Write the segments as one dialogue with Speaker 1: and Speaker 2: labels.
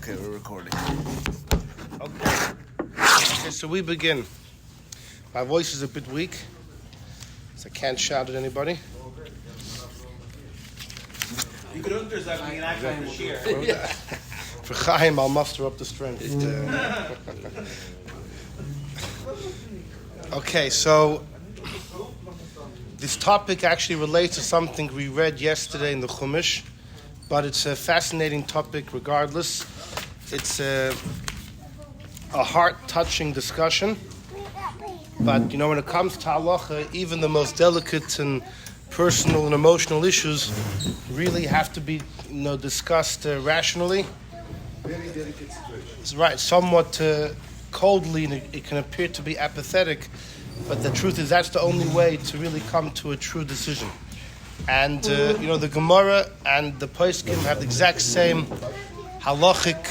Speaker 1: Okay, we're recording. Okay, so we begin. My voice is a bit weak, so I can't shout at anybody.
Speaker 2: You could untersagen, you can actually share.
Speaker 1: For Chaim, I'll muster up the strength. Okay, so this topic actually relates to something we read yesterday in the Chumash, but it's a fascinating topic regardless. It's a heart-touching discussion, but when it comes to halacha, even the most delicate and personal and emotional issues really have to be discussed rationally.
Speaker 3: Very delicate situation.
Speaker 1: It's right, somewhat coldly, and it can appear to be apathetic, but the truth is that's the only way to really come to a true decision. And the Gemara and the Poskim have the exact same halachic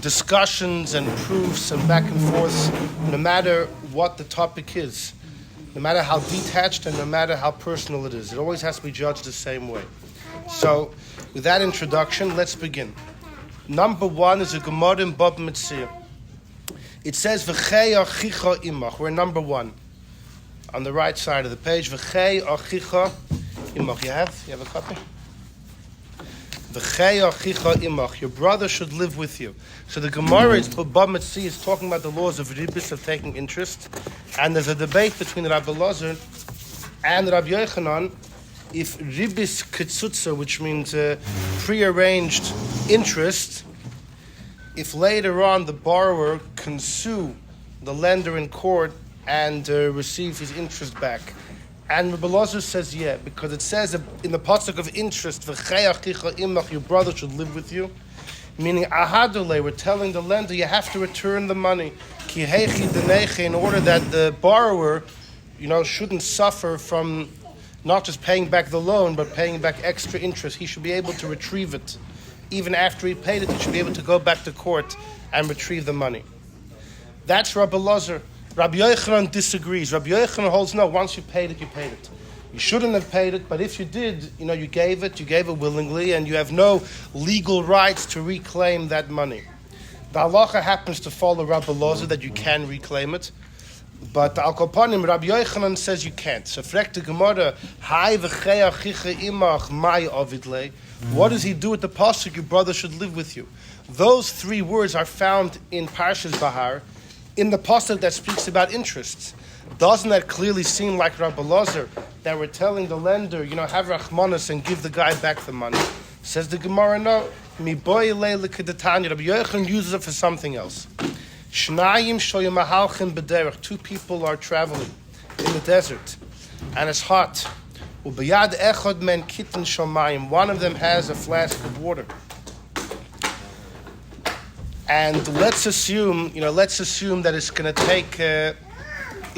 Speaker 1: discussions and proofs and back and forth, no matter what the topic is, no matter how detached and no matter how personal it is. It always has to be judged the same way. So, with that introduction, let's begin. Number one is a Gemara in Bab Metzia. It says, V'chei achicha imach. We're number one. On the right side of the page, V'chei achicha imach. You have a copy? V'chei achicha imach. Your brother should live with you. So the Gemara is Bab Metzia is talking about the laws of ribis, of taking interest. And there's a debate between Rabbi Elazar and Rabbi Yochanan if ribis ketzutza, which means prearranged interest, if later on the borrower can sue the lender in court and receive his interest back. And Rabbi Elazar says, yeah, because it says in the pasuk of interest, V'chei achicha imach, your brother should live with you. Meaning, ahadule, we're telling the lender, you have to return the money. Ki heichi deneche, in order that the borrower, shouldn't suffer from not just paying back the loan, but paying back extra interest. He should be able to retrieve it. Even after he paid it, he should be able to go back to court and retrieve the money. That's Rabbi Elazar. Rabbi Yochanan disagrees. Rabbi Yochanan holds, no, once you paid it, you paid it. You shouldn't have paid it, but if you did, you gave it willingly, and you have no legal rights to reclaim that money. The halacha happens to follow Rabbi Elazar that you can reclaim it, but Al Kopanim, Rabbi Yochanan says you can't. So frek the Gemara, Hai v'chei achicha imach mai avidle. What does he do with the pasuk? Your brother should live with you. Those three words are found in Parshas Bahar, in the pasuk that speaks about interests. Doesn't that clearly seem like Rabbi Elazar that we're telling the lender, have rachmanas and give the guy back the money? Says the Gemara, no. Mi boy leile kedetanya. Rabbi Yochanan uses it for something else. Shnayim shoyim mahalchim b'derech. Two people are traveling in the desert, and it's hot. Ubiyad echad men kitten shomayim. One of them has a flask of water. And let's assume that it's going to take,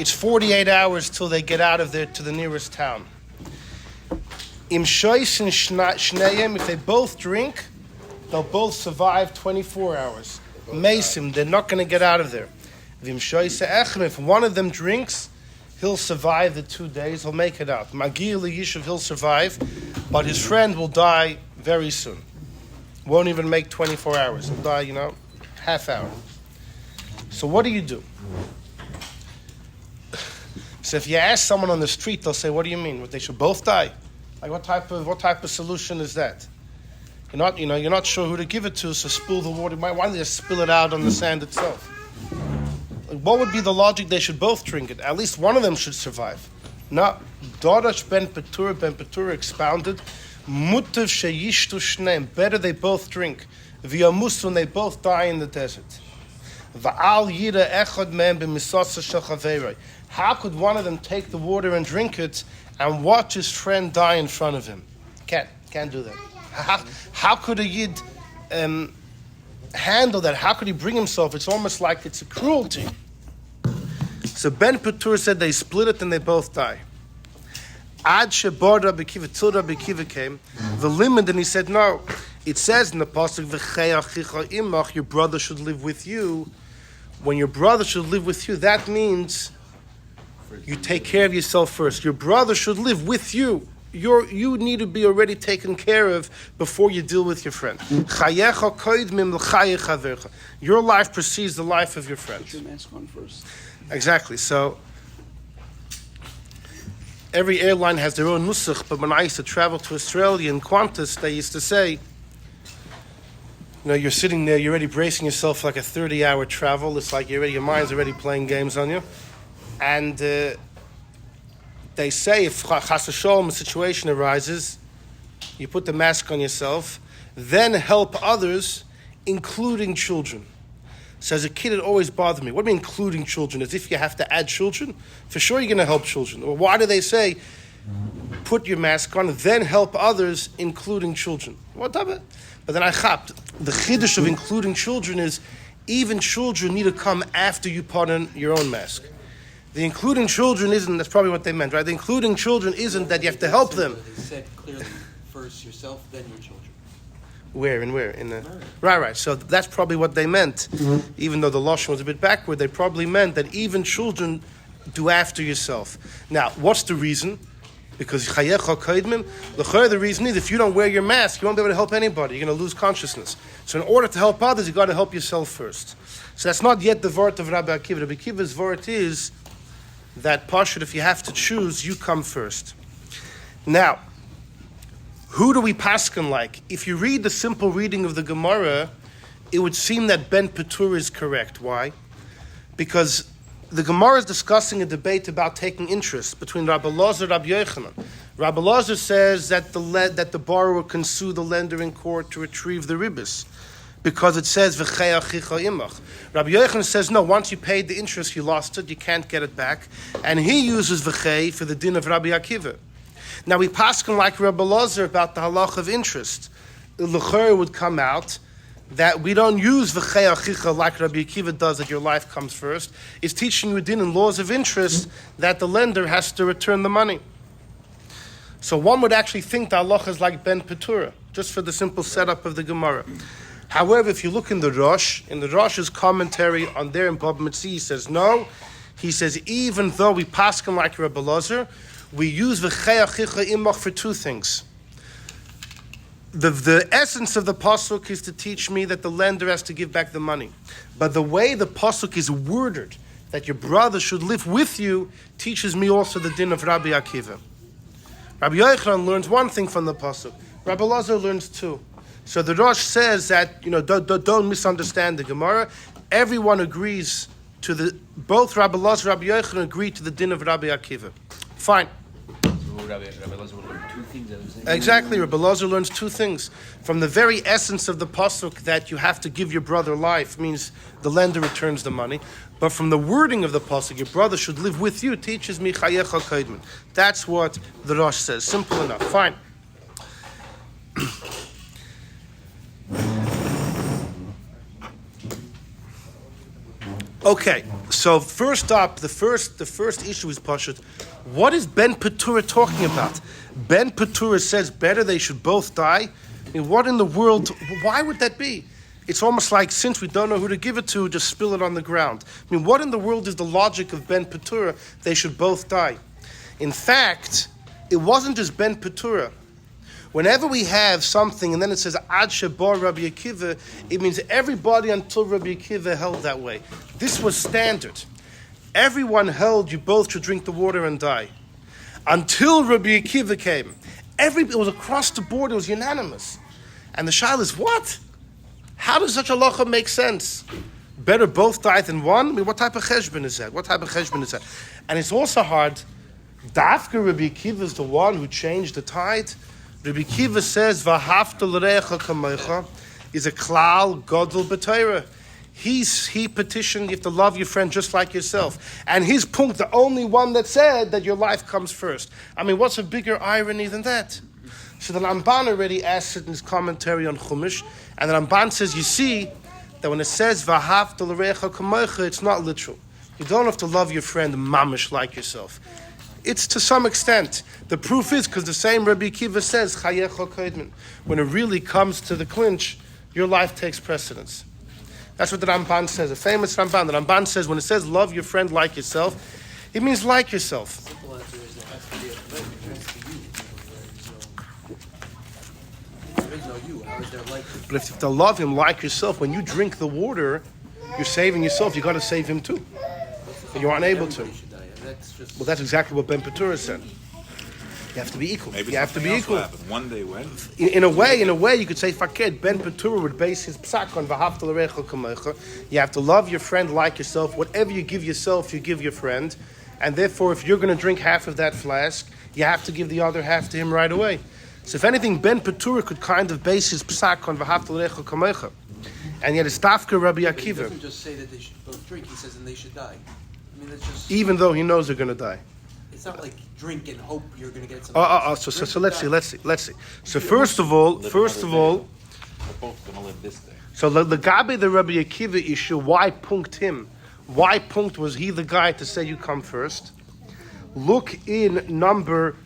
Speaker 1: it's 48 hours till they get out of there to the nearest town. Im shoyis and shnayim, if they both drink, they'll both survive 24 hours. Mesim, they're not going to get out of there. Vim shoyis echad, if one of them drinks, he'll survive the 2 days, he'll make it out. Magir liyishuv, he'll survive, but his friend will die very soon. Won't even make 24 hours. He'll die, half hour. So what do? So if you ask someone on the street, they'll say, "What do you mean? They should both die? Like what type of solution is that? You're not sure who to give it to, so spill the water. Why don't they just spill it out on the sand itself? What would be the logic? They should both drink it. At least one of them should survive. No, Dorash ben Petura expounded, Mutav sheyishtu shneim. Better they both drink. V'yamusu, when they both die in the desert. Va'al yira echad men b'misasa shel chaverei. How could one of them take the water and drink it and watch his friend die in front of him? Can't do that. How could a yid handle that? How could he bring himself? It's almost like it's a cruelty. So Ben Petur said they split it and they both die. Ad shebar Rabbi Kiva, till Rabbi Kiva came, the limit, and he said, no, it says in the pasuk, V'chei achicha imach, your brother should live with you. When your brother should live with you, that means you take care of yourself first. Your brother should live with you. you need to be already taken care of before you deal with your friend. Chayecha koidmim l'chayech havercha. Your life precedes the life of your friend.
Speaker 4: Put your mask on first.
Speaker 1: Exactly. So every airline has their own nusach, but when I used to travel to Australia in Qantas, they used to say, you're sitting there, you're already bracing yourself for like a 30-hour travel. It's like your mind's already playing games on you. And they say if chas v'sholom a situation arises, you put the mask on yourself, then help others, including children. So as a kid, it always bothered me. What do you mean including children? As if you have to add children? For sure you're going to help children. Or why do they say, put your mask on, then help others, including children? What of it? But then I chapped. The chiddush of including children is, even children need to come after you put on your own mask. The including children isn't, that's probably what they meant, right? The including children isn't that you have to help them.
Speaker 4: They said clearly, first yourself, then your children.
Speaker 1: Where? In the right. So that's probably what they meant. Even though the lashon was a bit backward, they probably meant that even children do after yourself. Now, what's the reason? Because chayecha koidmim. The reason is if you don't wear your mask, you won't be able to help anybody. You're going to lose consciousness. So in order to help others, you've got to help yourself first. So that's not yet the vort of Rabbi Akiva. Rabbi Akiva's vort is that pashut, if you have to choose, you come first. Now, who do we paskin like? If you read the simple reading of the Gemara, it would seem that Ben Petur is correct. Why? Because the Gemara is discussing a debate about taking interest between Rabbi Elazar and Rabbi Yochanan. Rabbi Elazar says that the borrower can sue the lender in court to retrieve the ribis, because it says v'chei achicha imach. Rabbi Yochanan says no. Once you paid the interest, you lost it. You can't get it back, and he uses v'chei for the din of Rabbi Akiva. Now we paskin like Rabbi Elazar about the halach of interest. The l'chor would come out that we don't use v'chei achicha like Rabbi Akiva does, that your life comes first. It's teaching you a din in laws of interest that the lender has to return the money. So one would actually think the halacha is like Ben Petura, just for the simple setup of the Gemara. However, if you look in the Rosh's commentary on there in Bab Metzi, he says no. He says even though we paskin like Rabbi Elazar, we use v'chei achicha imach for two things. The essence of the pasuk is to teach me that the lender has to give back the money. But the way the pasuk is worded, that your brother should live with you, teaches me also the din of Rabbi Akiva. Rabbi Yochanan learns one thing from the pasuk. Rabbi Elazar learns two. So the Rosh says that, don't misunderstand the Gemara. Everyone agrees to both Rabbi Elazar and Rabbi Yochanan agree to the din of Rabbi Akiva. Fine.
Speaker 5: Rabbi Elazar will learn two things at the same time.
Speaker 1: Exactly. Rabbi Elazar learns two things. From the very essence of the pasuk that you have to give your brother life means the lender returns the money. But from the wording of the pasuk, your brother should live with you, teaches me chayecha koidmin. That's what the Rosh says. Simple enough. Fine. Okay, so first up, the first issue is Pashut. What is Ben Petura talking about? Ben Petura says better they should both die. I mean, what in the world? Why would that be? It's almost like, since we don't know who to give it to, just spill it on the ground. I mean, what in the world is the logic of Ben Petura? They should both die. In fact, it wasn't just Ben Petura. Whenever we have something and then it says Ad Shebar Rabbi Akiva, it means everybody until Rabbi Akiva held that way. This was standard. Everyone held you both should drink the water and die. Until Rabbi Akiva came. It was across the board, it was unanimous. And the shayla is, what? How does such a halacha make sense? Better both die than one? I mean, what type of cheshbon is that? And it's also hard. Dafka Rabbi Akiva is the one who changed the tide. Rabbi Akiva says, "V'hafta l'recha kamecha," is a klal godel b'Torah. He petitioned you have to love your friend just like yourself. And his punkt, the only one that said that your life comes first. I mean, what's a bigger irony than that? So the Ramban already asked it in his commentary on Chumash, and the Ramban says, you see, that when it says "V'hafta l'recha kamecha," it's not literal. You don't have to love your friend mamish like yourself. It's to some extent. The proof is because the same Rabbi Akiva says, Chayecha koidmin. When it really comes to the clinch, your life takes precedence. That's what the Ramban says, a famous Ramban. The Ramban says when it says love your friend like yourself, it means like yourself.
Speaker 4: Simple answer is there has to be a commitment. It has to be you. you? How is their life?
Speaker 1: But if you have to love him like yourself, when you drink the water, you're saving yourself. You got to save him too. And you're unable to.
Speaker 4: Everybody should die. That's just.
Speaker 1: Well, that's exactly what Ben Petura said. You have to be equal.
Speaker 6: Maybe
Speaker 1: you have to
Speaker 6: something
Speaker 1: be
Speaker 6: else will
Speaker 1: equal.
Speaker 6: happen. One day when?
Speaker 1: In a way, you could say fakir. Ben Petura would base his psak on v'ahavta l'recha kamecha. You have to love your friend like yourself. Whatever you give yourself, you give your friend. And therefore, if you're going to drink half of that flask, you have to give the other half to him right away. So if anything, Ben Petura could kind of base his psak on v'ahavta l'recha kamecha. And yet it's Tafka Rabbi
Speaker 4: He
Speaker 1: Akiva,
Speaker 4: doesn't just say that they should both drink. He says, and they should die. I mean, that's just.
Speaker 1: even though he knows they're going to die.
Speaker 4: It's not like drink and hope you're going to get something.
Speaker 1: So let's see. So first of all,
Speaker 6: We're both going to live this day.
Speaker 1: so the Gabi, the Rabbi Akiva issue, why punked him? Why punked was he the guy to say you come first? Look in number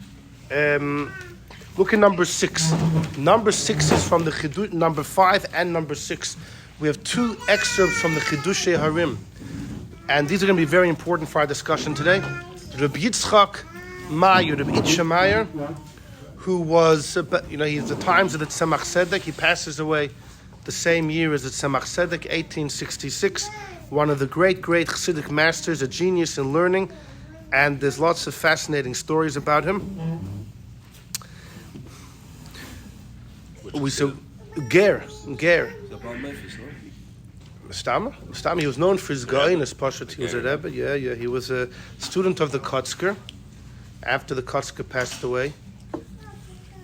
Speaker 1: 6. Number 6 is from the Chidush, number 5 and number 6. We have 2 excerpts from the Chidushei Harim. And these are going to be very important for our discussion today. Rabbi Yitzchak Meyer, Rabbi Yitzchak Meyer, who was, he's the times of the Tzemach Tzedek. He passes away the same year as the Tzemach Tzedek, 1866. One of the great Chassidic masters, a genius in learning. And there's lots of fascinating stories about him. We saw Ger. Stama, he was known for his guyness, Pashat. He was a Rebbe. Yeah. He was a student of the Kotzker. After the Kotzker passed away,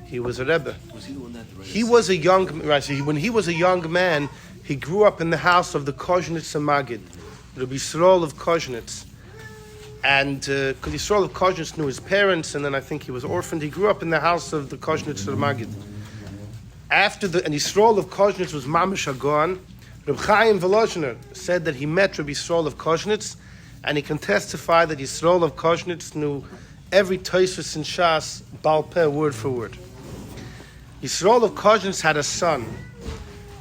Speaker 1: he was a Rebbe.
Speaker 5: Was he the one that had the
Speaker 1: He was a young, when he was a young man, he grew up in the house of the Koznitz Magid, Rabbi Yisrael of Koznitz. And because Yisrael of Koznitz knew his parents, and then I think he was orphaned, he grew up in the house of the Koznitz Magid. And Yisrael of Koznitz was Mamish Agon. Reb Chaim Volozhiner said that he met Rabbi Yisrael of Koznitz, and he can testify that Yisrael of Koznitz knew every Tosfos in Shas, Baal Peh, word for word. Yisrael of Koznitz had a son.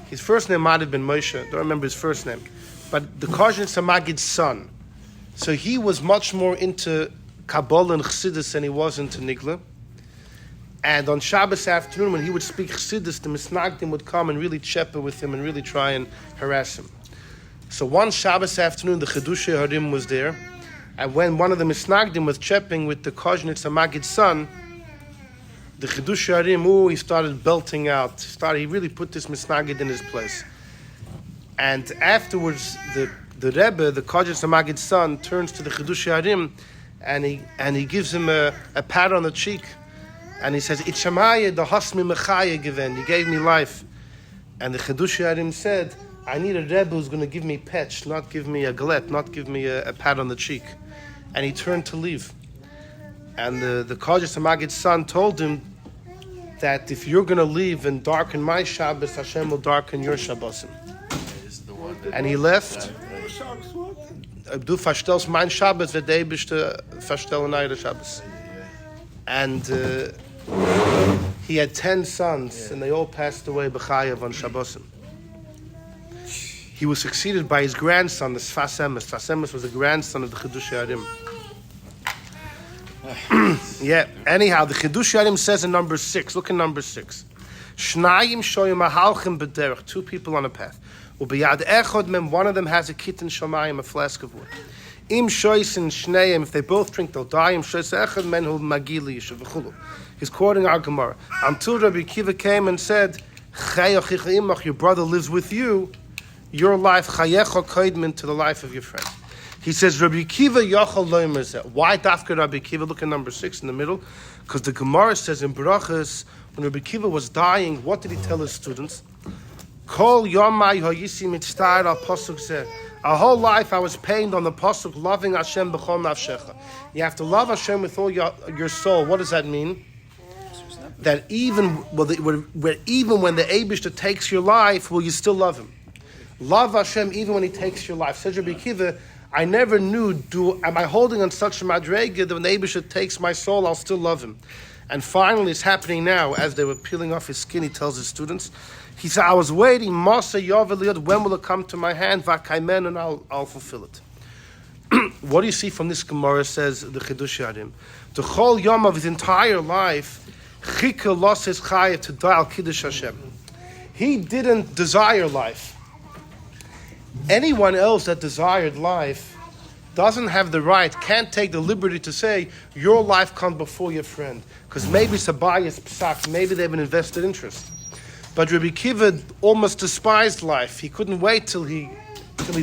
Speaker 1: His first name might have been Moshe. I don't remember his first name. But the Koznitz Magid's son. So he was much more into Kabbalah and Chassidus than he was into Nigla. And on Shabbos afternoon, when he would speak Chassidus, the Misnagdim would come and really chepa with him and really try and harass him. So one Shabbos afternoon, the Chidushei Harim was there. And when one of the Misnagdim was chepping with the Koznitz Magid's son, the Chidushei Harim, he started belting out. He really put this Misnagid in his place. And afterwards, the Rebbe, the Koznitz Magid's son, turns to the Chidushei Harim and he gives him a pat on the cheek. And he says, Itchamaya, the Hasmi Mechaya given. You gave me life. And the Chidushei Harim said, I need a Rebbe who's going to give me petch, not give me a galet, not give me a pat on the cheek. And he turned to leave. And the Koznitz Magid's son told him that if you're going to leave and darken my Shabbos, Hashem will darken your Shabbosim. And he left. Du verstellst mein Shabbos, wird der Eibishter verstellen eure Shabbos. And he had 10 sons, and they all passed away b'chayav on Shabbosim. He was succeeded by his grandson, the Sfas Emes. Sfas Emes was the grandson of the Chidushei Harim. Yeah. Anyhow, the Chidushei Harim says in number 6. Look at number 6. Shnayim shoyim ahalchim b'derech. 2 people on a path. Ubiyad echod mem. One of them has a kitten shamayim, a flask of water. Im shoysin shneim. If they both drink, they'll die. Im shoyis echod men hu magili yishav v'chulu. He's quoting our Gemara. Until Rabbi Akiva came and said, Chayochicha imach, your brother lives with you, your life, chayecha koidmin, to the life of your friend. He says, Rabbi Akiva yochal loimer zeh. Why dafka Rabbi Akiva? Look at number 6 in the middle. Because the Gemara says in Berachos, when Rabbi Akiva was dying, what did he tell his students? Kol yomai hoyisi mitztayr al pasuk zeh. Our whole life I was pained on the pasuk, loving Hashem b'chol nafshecha. You have to love Hashem with all your soul. What does that mean? That even when the Eibishter takes your life, will you still love him? Love Hashem even when he takes your life. Says Rabbi Akiva, I never knew, am I holding on such a madrega that when the Eibishter takes my soul, I'll still love him? And finally, it's happening now. As they were peeling off his skin, he tells his students, he said, I was waiting, Masa Yoveliyot, when will it come to my hand? Vakaimen, and I'll fulfill it. What do you see from this Gemara, says the Chidushei Harim? The whole yom of his entire life, Chika lost his chayav to die al Kiddush Hashem. He didn't desire life. Anyone else that desired life doesn't have the right, can't take the liberty to say, your life comes before your friend. Because maybe it's a bias psak, maybe they have an invested interest. But Rabbi Akiva almost despised life. He couldn't wait till he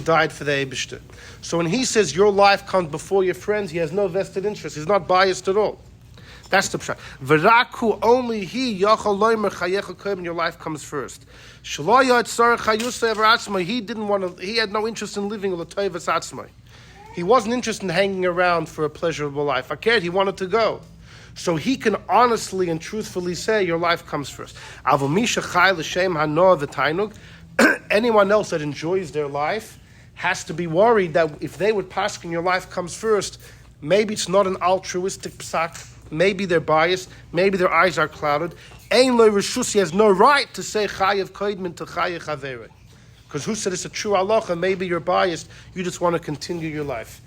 Speaker 1: died for the Eibishter. So when he says your life comes before your friends, he has no vested interest. He's not biased at all. That's the pshat. V'raku, only he, yachal loimer chayecha koyim, your life comes first. Shelo yatzar chayusay v'atzmai, he didn't want to, he had no interest in living l'toivas atzmai. He wasn't interested in hanging around for a pleasurable life. I cared, he wanted to go. So he can honestly and truthfully say your life comes first. Avomisha chai l'shem hanoah v'tainug, anyone else that enjoys their life has to be worried that if they would paskin your life comes first, maybe it's not an altruistic psak, maybe they're biased, maybe their eyes are clouded. Ein lo reshus, he has no right to say chayev koidmin to chayev chavere. Because who said it's a true halacha? Maybe you're biased, you just want to continue your life.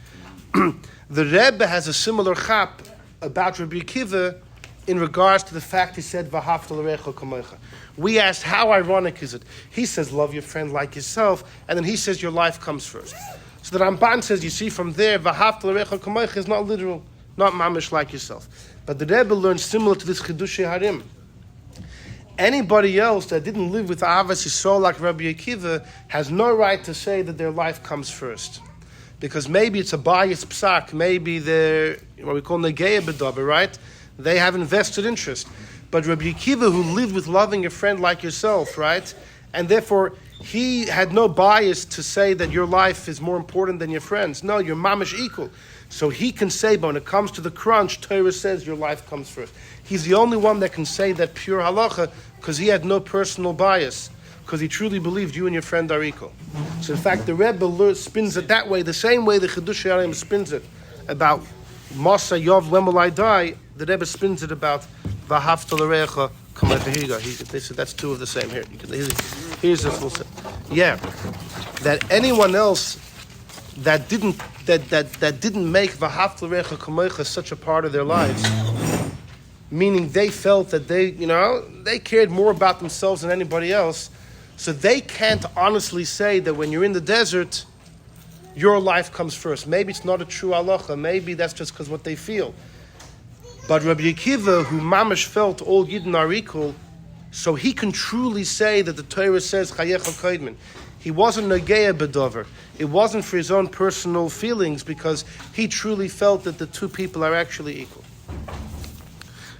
Speaker 1: The Rebbe has a similar chap about Rabbi Akiva in regards to the fact he said, V'ahavta l'recha kamocha. We asked, how ironic is it? He says, love your friend like yourself, and then he says, your life comes first. So the Ramban says, you see from there, V'ahavta l'recha kamocha is not literal, not mamish like yourself. But the Rebbe learned similar to this Chidushei Harim. Anybody else that didn't live with Ahavas Yisrael like Rabbi Akiva has no right to say that their life comes first. Because maybe it's a bias psak, maybe they're what we call negeya bedaber, right? They have invested interest. But Rabbi Akiva, who lived with loving a friend like yourself, right? And therefore, he had no bias to say that your life is more important than your friends. No, you're mamish equal. So he can say, but when it comes to the crunch, Torah says your life comes first. He's the only one that can say that pure halacha because he had no personal bias, because he truly believed you and your friend are equal. So in fact, the Rebbe spins it that way, the same way the Chidushei Harim spins it about Masa Yov, when will I die? The Rebbe spins it about V'ahavta l'recha kamocha. Here you go. They said that's two of the same. Here, here's the full set. Yeah, that anyone else that didn't make V'ahavta l'recha kamocha such a part of their lives, meaning they felt that they cared more about themselves than anybody else, so they can't honestly say that when you're in the desert, your life comes first. Maybe it's not a true halacha. Maybe that's just because what they feel. But Rabbi Akiva, who mamash felt all Yidden are equal, so he can truly say that the Torah says chayecha koidmin. He wasn't negeya bedover. It wasn't for his own personal feelings, because he truly felt that the two people are actually equal.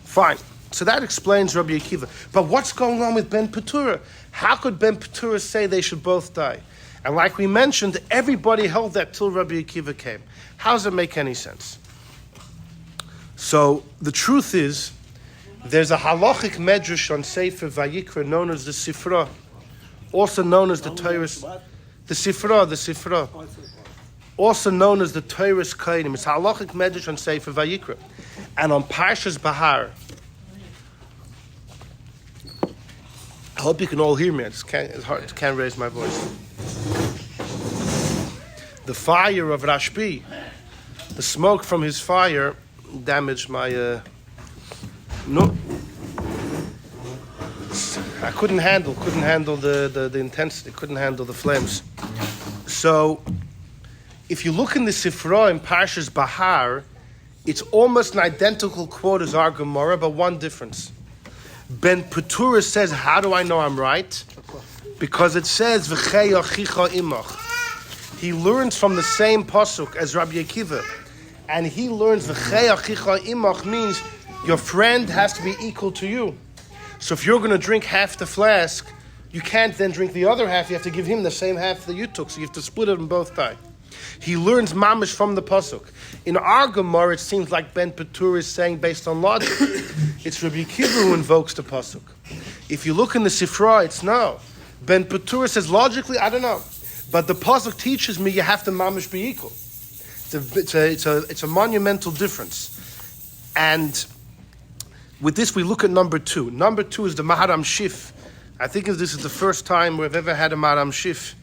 Speaker 1: Fine. So that explains Rabbi Akiva. But what's going on with Ben Petura? How could Ben Petura say they should both die? And like we mentioned, everybody held that till Rabbi Akiva came. How does it make any sense? So the truth is, there's a halachic medrash on Sefer Vayikra known as the Sifra, also known as the Torah's, the Sifra, also known as the Torah's Kainim. It's a halachic medrash on Sefer Vayikra. And on Parshas Bahar, I hope you can all hear me. It's hard, I can't raise my voice. The fire of Rashbi, the smoke from his fire damaged my. No, I couldn't handle the intensity. Couldn't handle the flames. So, if you look in the Sifra in Parshas Bahar, it's almost an identical quote as our Gemara, but one difference. Ben Petura says, how do I know I'm right? Because it says, V'chei achicha imach. He learns from the same pasuk as Rabbi Akiva. And he learns, V'chei achicha imach means your friend has to be equal to you. So if you're going to drink half the flask, you can't then drink the other half. You have to give him the same half that you took. So you have to split it and both die. He learns mamish from the pasuk. In our Gemara, it seems like Ben Petura is saying, based on logic, it's Rabbi Akiva who invokes the pasuk. If you look in the Sifra, it's no. Ben Petura says, logically, I don't know. But the pasuk teaches me you have to mamish be equal. It's a monumental difference. And with this, we look at number two. Number two is the Maharam Shif. I think this is the first time we've ever had a Maharam Shif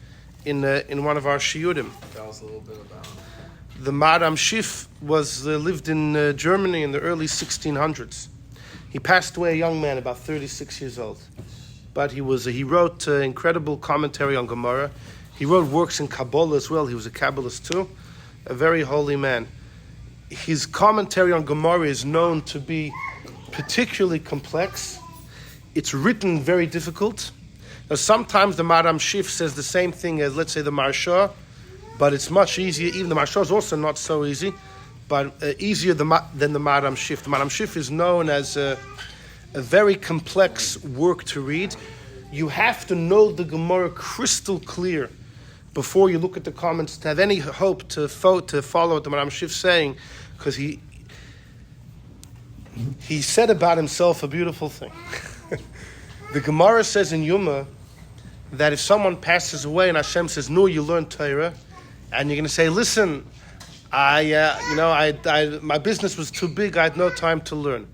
Speaker 1: in one of our shiurim.
Speaker 4: Tell us a little bit about it.
Speaker 1: The Maharam Shif lived in Germany in the early 1600s. He passed away a young man, about 36 years old. but he wrote incredible commentary on Gemara. He wrote works in Kabbalah as well. He was a Kabbalist too, a very holy man. His commentary on Gemara is known to be particularly complex. It's written very difficult. Now, sometimes the Maram Shif says the same thing as, let's say, the Maharsha, but it's much easier. Even the Maharsha is also not so easy, but easier than the Maram Shif. The Maram Shif is known as a very complex work to read. You have to know the Gemara crystal clear before you look at the comments to have any hope to follow what the Maram Shif is saying, because he said about himself a beautiful thing. The Gemara says in Yuma that if someone passes away and Hashem says, "No, you learn Torah," and you're going to say, "Listen, my business was too big. I had no time to learn."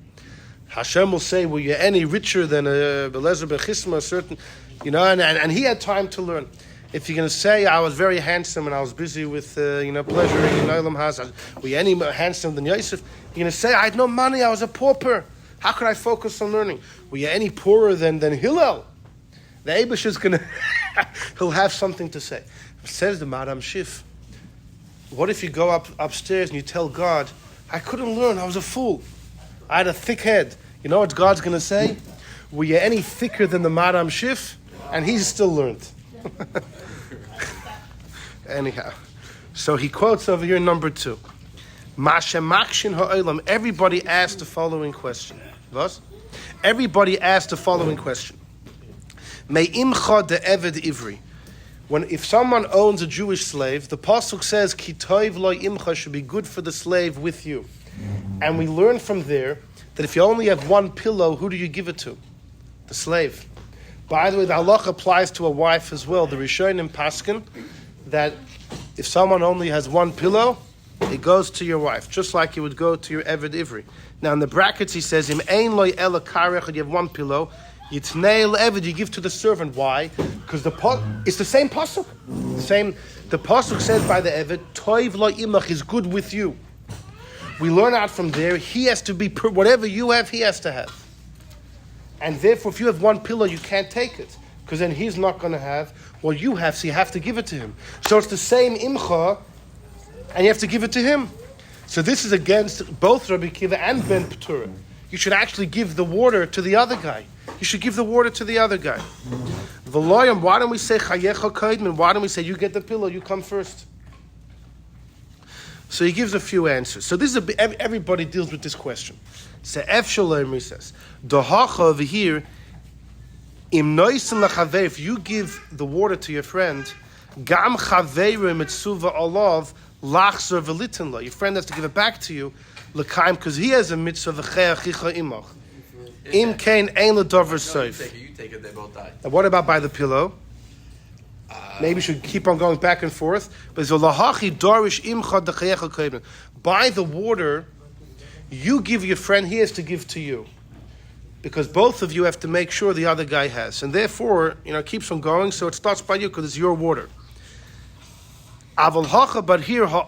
Speaker 1: Hashem will say, "Were you any richer than a Belezer Bechisma, a certain, and he had time to learn." If you're going to say, "I was very handsome and I was busy with, pleasuring in Olam Haz," were you any more handsome than Yosef? You're going to say, "I had no money. I was a pauper. How could I focus on learning?" Were you any poorer than Hillel? The Eibush is going to, he'll have something to say. Says the Maram Shif, what if you go upstairs and you tell God, "I couldn't learn. I was a fool. I had a thick head." You know what God's going to say? Were you any thicker than the Maram Shif? And he's still learned. Anyhow, so he quotes over here number 2. Everybody asked the following question. Was? Everybody asked the following question. If someone owns a Jewish slave, the pasuk says, "Ki toiv lo imcha," should be good for the slave with you. And we learn from there that if you only have one pillow, who do you give it to? The slave. By the way, the halacha applies to a wife as well. The Rishonim paskin that if someone only has one pillow, it goes to your wife, just like it would go to your Eved Ivri. Now in the brackets he says, "Im ein loy ela karech," you have one pillow. Yitnei Eved, you give to the servant. Why? Because it's the same pasuk. The pasuk says by the Eved, "Toiv lo imach," is good with you. We learn out from there, he has to be, whatever you have, he has to have. And therefore, if you have one pillow, you can't take it, because then he's not going to have what you have, so you have to give it to him. So it's the same imcha, and you have to give it to him. So this is against both Rabbi Akiva and Ben Petura. You should actually give the water to the other guy. You should give the water to the other guy. V'loyam, why don't we say chayecha kaidman? Why don't we say you get the pillow, you come first? So he gives a few answers. So this is everybody deals with this question. So F Shalom, he says, Dohacha over here, im noisim lachaver, if you give the water to your friend, gam chaveru mitzuva olav lachzer v'litin lo. Your friend has to give it back to you, l'kaim, because he has a mitzvah v'cheachicha imach. Im kain ein l'dover soif.
Speaker 4: You take it, they both die.
Speaker 1: And what about by the pillow? Maybe we should keep on going back and forth. But by the water, you give your friend, he has to give to you. Because both of you have to make sure the other guy has. And therefore, it keeps on going, so it starts by you because it's your water. But here, the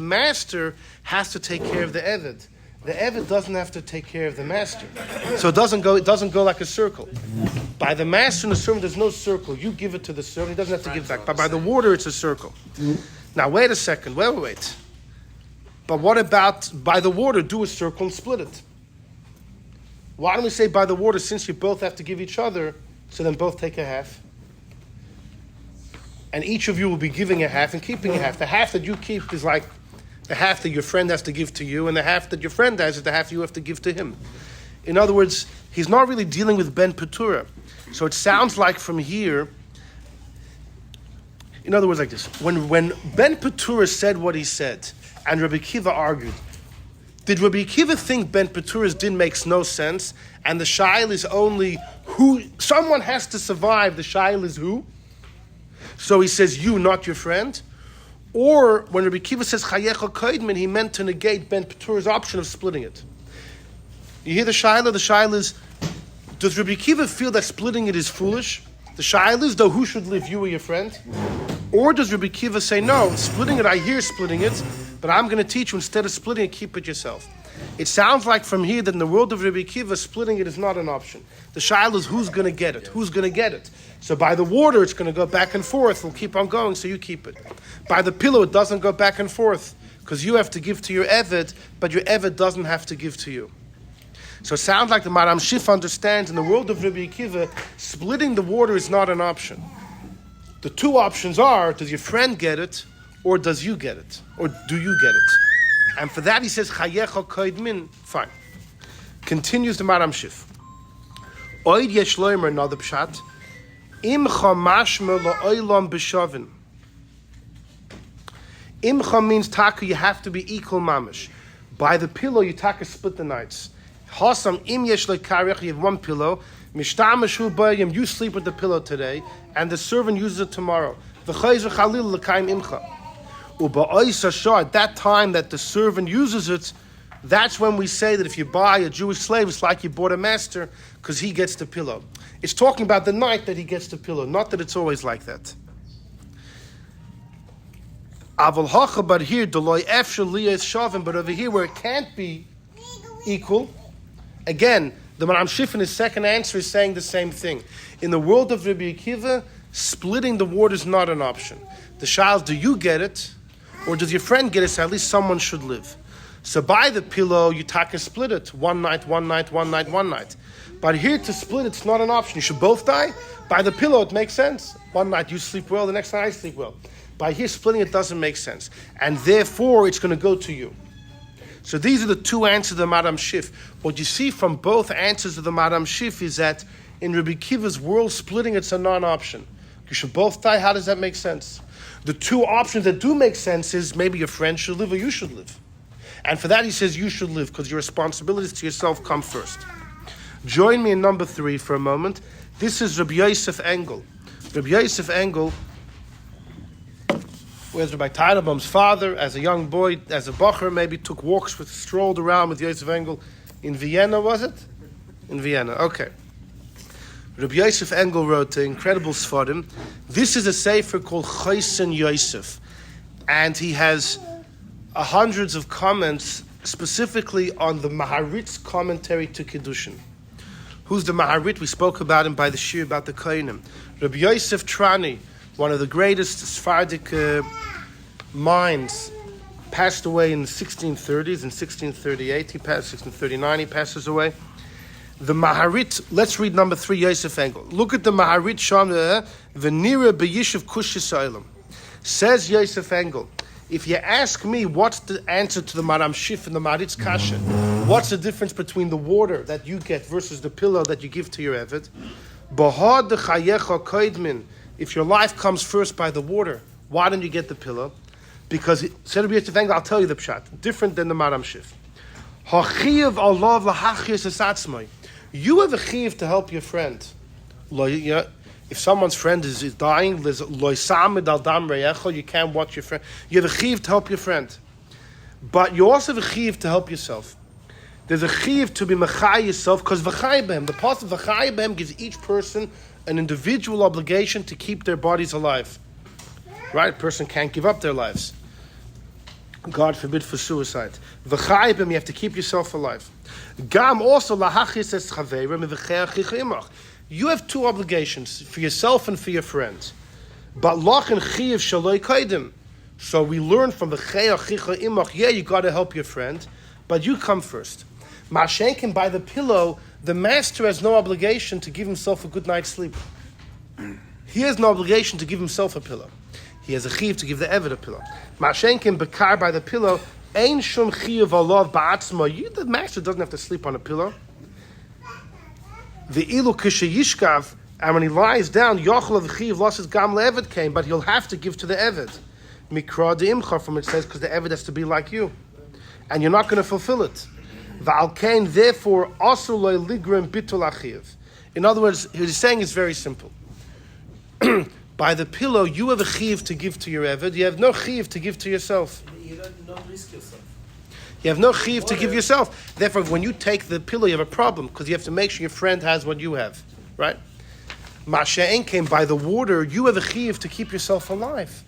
Speaker 1: master has to take care of the Eved. The Eved doesn't have to take care of the master. So it doesn't go like a circle. By the master and the servant, there's no circle. You give it to the servant, he doesn't have to give back. But by the water, it's a circle. Now, wait a second. Wait. But what about by the water, do a circle and split it? Why don't we say by the water, since you both have to give each other, so then both take a half? And each of you will be giving a half and keeping a half. The half that you keep is like the half that your friend has to give to you, and the half that your friend has is the half you have to give to him. In other words, he's not really dealing with Ben Petura. So it sounds like from here, in other words, like this. When Ben Petura said what he said, and Rabbi Akiva argued, did Rabbi Akiva think Ben Petura's din makes no sense, and the shail is only who, someone has to survive, the shail is who? So he says, you, not your friend? Or when Rabbi Akiva says chayecha kaidman, he meant to negate Ben Petura's option of splitting it. You hear the shaila? The shaila is, does Rabbi Akiva feel that splitting it is foolish? The shaila is, though, who should live, you or your friend? Or does Rabbi Akiva say, no, splitting it, I hear splitting it, but I'm going to teach you, instead of splitting it, keep it yourself. It sounds like from here that in the world of Rabbi Akiva, splitting it is not an option. The shaila is who's going to get it? Who's going to get it? So by the water, it's going to go back and forth. It'll keep on going, so you keep it. By the pillow, it doesn't go back and forth because you have to give to your Eved, but your Eved doesn't have to give to you. So it sounds like the Maram Shif understands in the world of Rabbi Akiva, splitting the water is not an option. The two options are, does your friend get it, or does you get it? Or do you get it? And for that he says, Chayecha koid min. Fine. Continues the Maram Shif. Oid yesh loimer, another pshat. Imcha mashma la'olam b'shavin. Imcha means taka, you have to be equal mamish. By the pillow, you taka split the nights. Hasam im yesh lekarech, you have one pillow. Mishtamashu bayim, you sleep with the pillow today, and the servant uses it tomorrow. V'chayzer chalil l'kaim imcha. At that time that the servant uses it, that's when we say that if you buy a Jewish slave, it's like you bought a master because he gets the pillow. It's talking about the night that he gets the pillow, not that it's always like that. But here, but over here where it can't be equal, again, the Maram Shif in his second answer is saying the same thing. In the world of Rabbi Akiva, splitting the water is not an option. The child, do you get it? Or does your friend get it? So at least someone should live. So by the pillow, you taka split it. One night, one night, one night, one night. But here to split, it's not an option. You should both die. By the pillow, it makes sense. One night you sleep well, the next night I sleep well. By here splitting, it doesn't make sense. And therefore, it's going to go to you. So these are the two answers of the Maram Shif. What you see from both answers of the Maram Shif is that in Rabbi Akiva's world, splitting, it's a non-option. You should both die. How does that make sense? The two options that do make sense is maybe your friend should live or you should live. And for that he says you should live because your responsibilities to yourself come first. Join me in number 3 for a moment. This is Rabbi Yosef Engel. Rabbi Yosef Engel was Rabbi Teitelbaum's father. As a young boy, as a bacher, maybe strolled around with Yosef Engel in Vienna, was it? In Vienna, okay. Rabbi Yosef Engel wrote an incredible Sfarim. This is a sefer called Choshen Yosef. And he has hundreds of comments specifically on the Maharit's commentary to Kiddushin. Who's the Maharit? We spoke about him by the Shir about the Kohanim. Rabbi Yosef Trani, one of the greatest Sephardic minds, passed away in the 1630s. In 1638, 1639, he passes away. The Maharit, let's read number 3, Yosef Engel. Look at the Maharit Sham, V'nira b'yishuv kush yisraelim. Says Yosef Engel, if you ask me what's the answer to the Maram Shif and the Maharit's Kasha, what's the difference between the water that you get versus the pillow that you give to your Eved? Bahad chayecha koidmin. If your life comes first by the water, why don't you get the pillow? Because, said Rabbi Yosef Engel, I'll tell you the pshat, different than the Maram Shif. Hachiyav Allah v'hachiyas esatzmai. You have a chiyuv to help your friend. If someone's friend is dying, you can't watch your friend. You have a chiyuv to help your friend. But you also have a chiyuv to help yourself. There's a chiyuv to be mechai yourself, because v'chai b'hem, the part of v'chai b'hem gives each person an individual obligation to keep their bodies alive. Right? A person can't give up their lives. God forbid for suicide. V'chai b'hem, you have to keep yourself alive. Gam also lahachis es chaverim v'cheach imach. You have two obligations, for yourself and for your friends. But lach and chiyav shaloi kaidim. So we learn from the cheach imach, yeah, you got to help your friend, but you come first. Mashenkin, by the pillow, the master has no obligation to give himself a good night's sleep. He has no obligation to give himself a pillow. He has a chiv to give the Eved a pillow. Mashenkin, bekar, by the pillow, ein shum chiv alav ba'atzma. You, the master, doesn't have to sleep on a pillow. The ilu kishayishkav, and when he lies down, yochel of chiv losses gam le'eved came, but he'll have to give to the Eved. Mikra de imcha, from it says, because the Eved has to be like you. And you're not going to fulfill it. Va'al kain, therefore, asur lo ligrim bitul achiv. In other words, what he's saying is very simple. By the pillow, you have a chiv to give to your Eved. You have no chiv to give to yourself.
Speaker 7: You don't risk yourself.
Speaker 1: You have no chiv to give yourself. Therefore, when you take the pillow, you have a problem because you have to make sure your friend has what you have. Right? Masha'en came by the water. You have a chiv to keep yourself alive.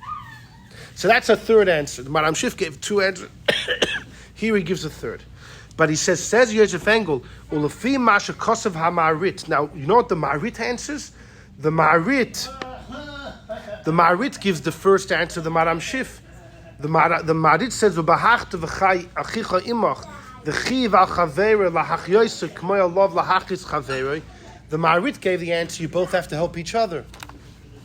Speaker 1: So that's a third answer. The Maram Shif gave two answers. Here he gives a third. But he says Yosef Engel, Ulefi Masha Kosev HaMarit. Now, you know what the Marit answers? The Marit gives the first answer, the Maram Shif. The Marit says, V'bahachta v'chai achicha imach, the chiv al chavere lahach yosef k'moy alav lahachis chavere. The Marit gave the answer, you both have to help each other.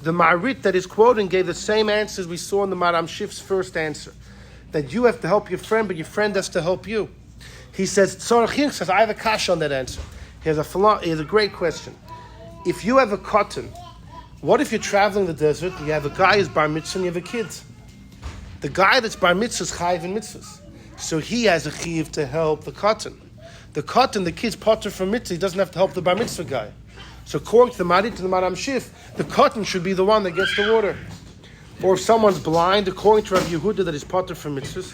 Speaker 1: The Marit that is quoting gave the same answers we saw in the Maram Shif's first answer. That you have to help your friend, but your friend has to help you. He says, Tzorach says, I have a kash on that answer. Here's a great question. If you have a cotton, what if you're traveling the desert and you have a guy who's bar mitzvah and you have a kid? The guy that's bar mitzvah is chayiv in mitzvahs. So he has a chayiv to help the cotton. The kid's potter from mitzvah, he doesn't have to help the bar mitzvah guy. So according to the Marit and the Maram Shif, the cotton should be the one that gets the water. Or if someone's blind, according to Rav Yehuda that is potter from mitzvahs,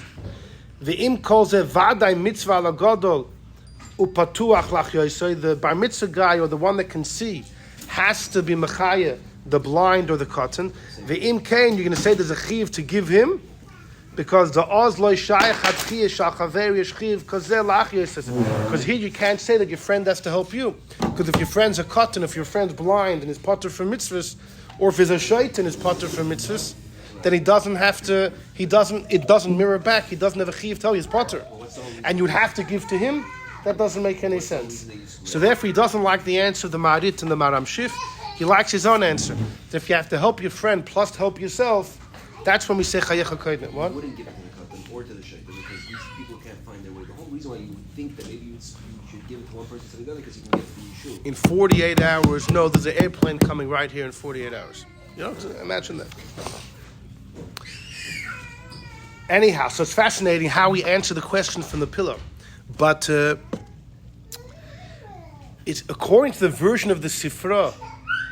Speaker 1: the im calls a vaday mitzvah ala gadol upatuach lach yosei. The bar mitzvah guy or the one that can see has to be mechaya, the blind or the cotton. The im kain, you're going to say there's a chiv to give him because the oz loy shayach hatchiyah shal chaveri yeshchiv kazeh lach yosei. Because here you can't say that your friend has to help you. Because if your friend's a cotton, if your friend's blind and is potter from mitzvahs, or if he's a shaitan and is potter from mitzvahs, then it doesn't mirror back. He doesn't have a chiv tell you he's potter. And you'd have to give to him. That doesn't make any sense. So therefore he doesn't like the answer of the Marit and the Maram Shif. He likes his own answer. That if you have to help your friend plus help yourself, that's when we say chayecha koydnet. What?
Speaker 4: You wouldn't give it to the cotton or to the shaitan because these people can't find their way. The whole reason why you would think that maybe you should give it to one person to the other because you can get it from Yeshua.
Speaker 1: In 48 hours, no, there's an airplane coming right here in 48 hours. You know, imagine that. Anyhow, so it's fascinating how we answer the question from the pillow. But it's according to the version of the Sifra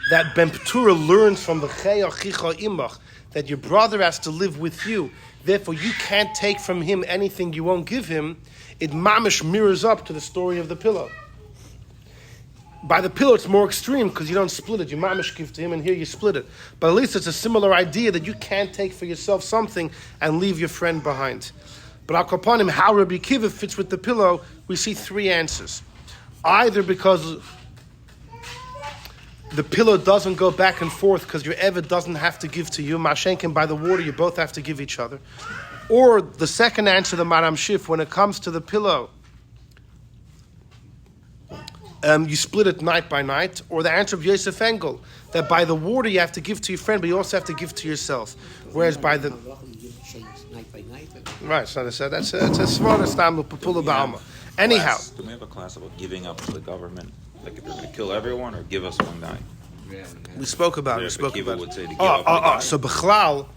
Speaker 1: that Ben Petura learns from the Chei Achicha Imach that your brother has to live with you. Therefore, you can't take from him anything you won't give him. It mamish mirrors up to the story of the pillow. By the pillow, it's more extreme because you don't split it. You mamish give to him, and here you split it. But at least it's a similar idea that you can't take for yourself something and leave your friend behind. But I'll upon him how Rabbi Akiva fits with the pillow. We see three answers. Either because the pillow doesn't go back and forth because your Eved doesn't have to give to you. Mashenkin by the water, you both have to give each other. Or the second answer, the Maram Shif, when it comes to the pillow, you split it night by night. Or the answer of Yosef Engel, that by the water you have to give to your friend, but you also have to give to yourself. Whereas by the... Right, so that's a svara stam l'papula ba'alma. Anyhow.
Speaker 6: Do we have a class about giving up to the government? Like if they're going to kill everyone or give us one guy?
Speaker 1: We spoke about it.
Speaker 6: Would say to give up one guy.
Speaker 1: So b'chlal,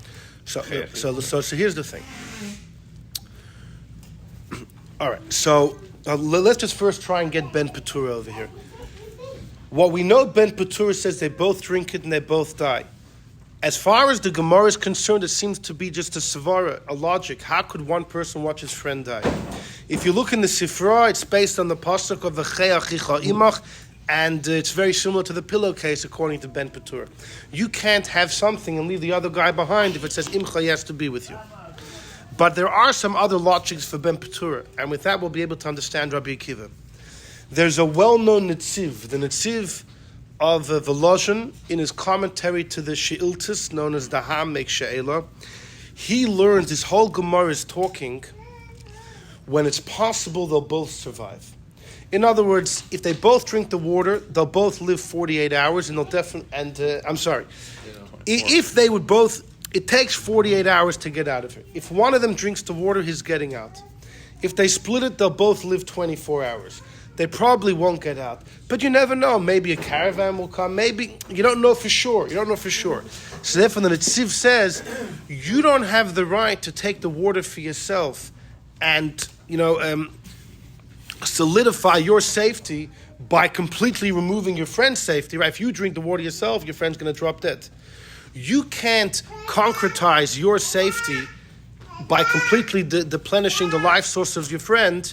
Speaker 1: so here's the thing. All right, so let's just first try and get Ben Petura over here. What we know, Ben Petura says they both drink it and they both die. As far as the Gemara is concerned, it seems to be just a svara, a logic. How could one person watch his friend die? If you look in the Sifra, it's based on the pasuk of the Chei Achicha Imach, and it's very similar to the pillowcase according to Ben Petura. You can't have something and leave the other guy behind if it says Imcha, he has to be with you. But there are some other logics for Ben Petura, and with that we'll be able to understand Rabbi Akiva. There's a well-known Netziv, the Netziv of Volozhin, in his commentary to the She'iltis, known as the Ha'amek She'ela. He learns this whole Gemara is talking when it's possible they'll both survive. In other words, if they both drink the water, they'll both live 48 hours, and they'll definitely. If they would both, it takes 48 hours to get out of it. If one of them drinks the water, he's getting out. If they split it, they'll both live 24 hours. They probably won't get out. But you never know. Maybe a caravan will come. Maybe, you don't know for sure. So therefore the Netziv says, you don't have the right to take the water for yourself and, solidify your safety by completely removing your friend's safety. Right? If you drink the water yourself, your friend's going to drop dead. You can't concretize your safety by completely deplenishing the life source of your friend,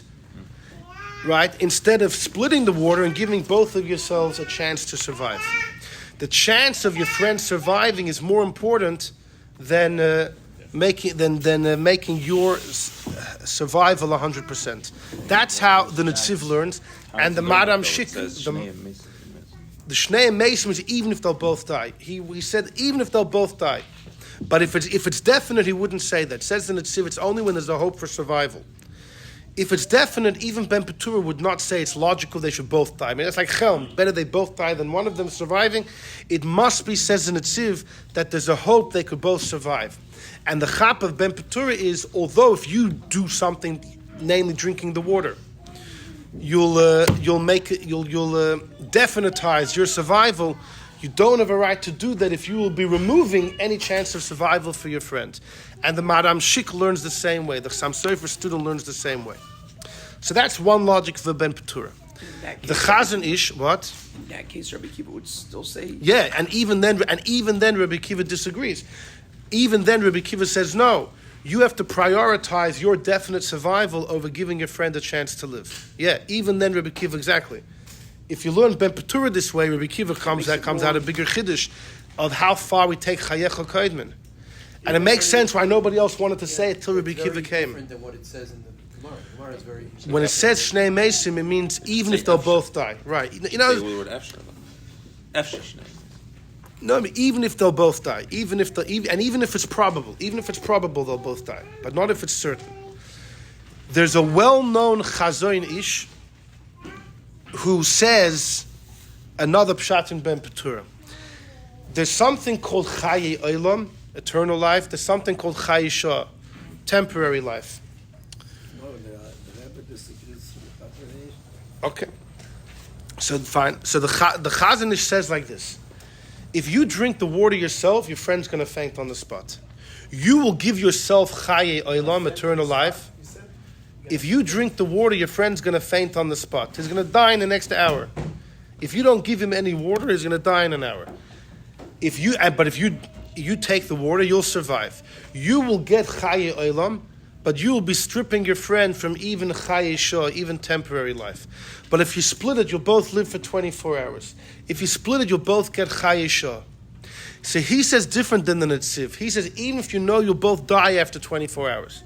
Speaker 1: right? Instead of splitting the water and giving both of yourselves a chance to survive. The chance of your friend surviving is more important than making your survival 100%. That's how the Netziv learns, and the Madam Shik, the Shnei and Mesim is even if they'll both die. He said even if they'll both die, but if it's definite, he wouldn't say that. Says the Netziv, it's only when there's a hope for survival. If it's definite, even Ben Petura would not say it's logical they should both die. I mean, it's like Chelm. Better they both die than one of them surviving. It must be, says the Netziv, that there's a hope they could both survive. And the chap of Ben Petura is, although if you do something, namely drinking the water, you'll definitize your survival. You don't have a right to do that if you will be removing any chance of survival for your friend. And the Madam Shik learns the same way. The Sam Sofer student learns the same way. So that's one logic for Ben Petura. The Chazon Ish, what?
Speaker 5: In that case, Rabbi Kiva would still say.
Speaker 1: Yeah, and even then Rabbi Kiva disagrees. Even then, Rabbi Kiva says no. You have to prioritize your definite survival over giving your friend a chance to live. Yeah, even then, Rabbi Kiva, exactly. If you learn Ben Petura this way, Rabbi Kiva comes out a bigger chiddush of how far we take Chayecha Koidman. And it makes sense why nobody else wanted to say it till Rabbi Kiva came.
Speaker 4: Different than what it says in the Gemara. The Gemara is very.
Speaker 1: When it says Shnei Mesim, it means even if they'll both die. Right. You know, no, I mean, even if they'll both die, even if it's probable they'll both die, but not if it's certain. There's a well-known Chazon Ish who says another pshat in Ben Petura. There's something called Chaye Olam, eternal life. There's something called Chaye Shah, temporary life. Okay. So fine. So the Chazon Ish says like this. If you drink the water yourself, your friend's going to faint on the spot. You will give yourself Chaye Olam, eternal life. If you drink the water, your friend's going to faint on the spot. He's going to die in the next hour. If you don't give him any water, he's going to die in an hour. But if you take the water, you'll survive. You will get Chaye Olam, but you will be stripping your friend from even Chaye Shah, even temporary life. But if you split it, you'll both live for 24 hours. If you split it, you'll both get Chaye Shah. So he says different than the Netziv. He says even if you know you'll both die after 24 hours,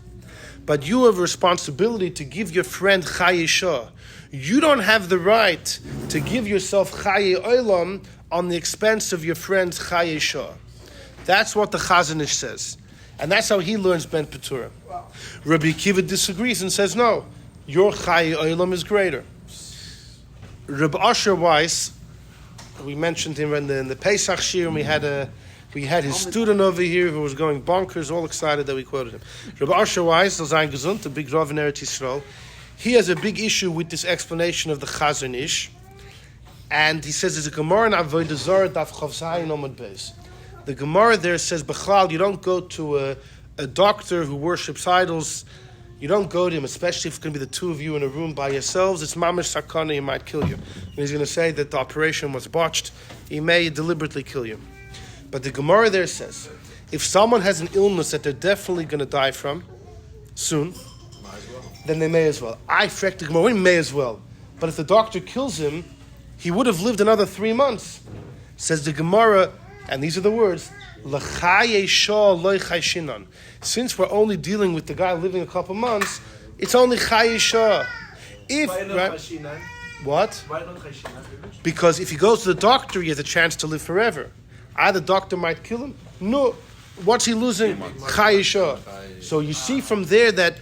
Speaker 1: but you have a responsibility to give your friend Chaye Shah. You don't have the right to give yourself Chaye Olam on the expense of your friend's Chaye Shah. That's what the Chazon Ish says. And that's how he learns Ben Petura. Wow. Rabbi Kiva disagrees and says, no, your Chaye Olam is greater. Rabbi Asher Weiss, we mentioned him in the Pesach Shir, and we had his student over here who was going bonkers, all excited that we quoted him. Rabbi Asher Weiss, Zayin Gesund, the big Rav in Eretz Yisrael, he has a big issue with this explanation of the Chazon Ish, and he says there's a Gemara in Avodah Zarah Daf Chav Zayin Amud Beis. The Gemara there says, Bechlal, you don't go to a doctor who worships idols. You don't go to him, especially if it's going to be the two of you in a room by yourselves. It's mamash sakana, he might kill you. And he's going to say that the operation was botched. He may deliberately kill you. But the Gemara there says, if someone has an illness that they're definitely going to die from soon, then they may as well. I freak the Gemara, may as well. But if the doctor kills him, he would have lived another 3 months. Says the Gemara, and these are the words, since we're only dealing with the guy living a couple months, it's only Chaye Shah. What? Because if he goes to the doctor, he has a chance to live forever. Either the doctor might kill him. No. What's he losing? Chaye Shah. So you see from there that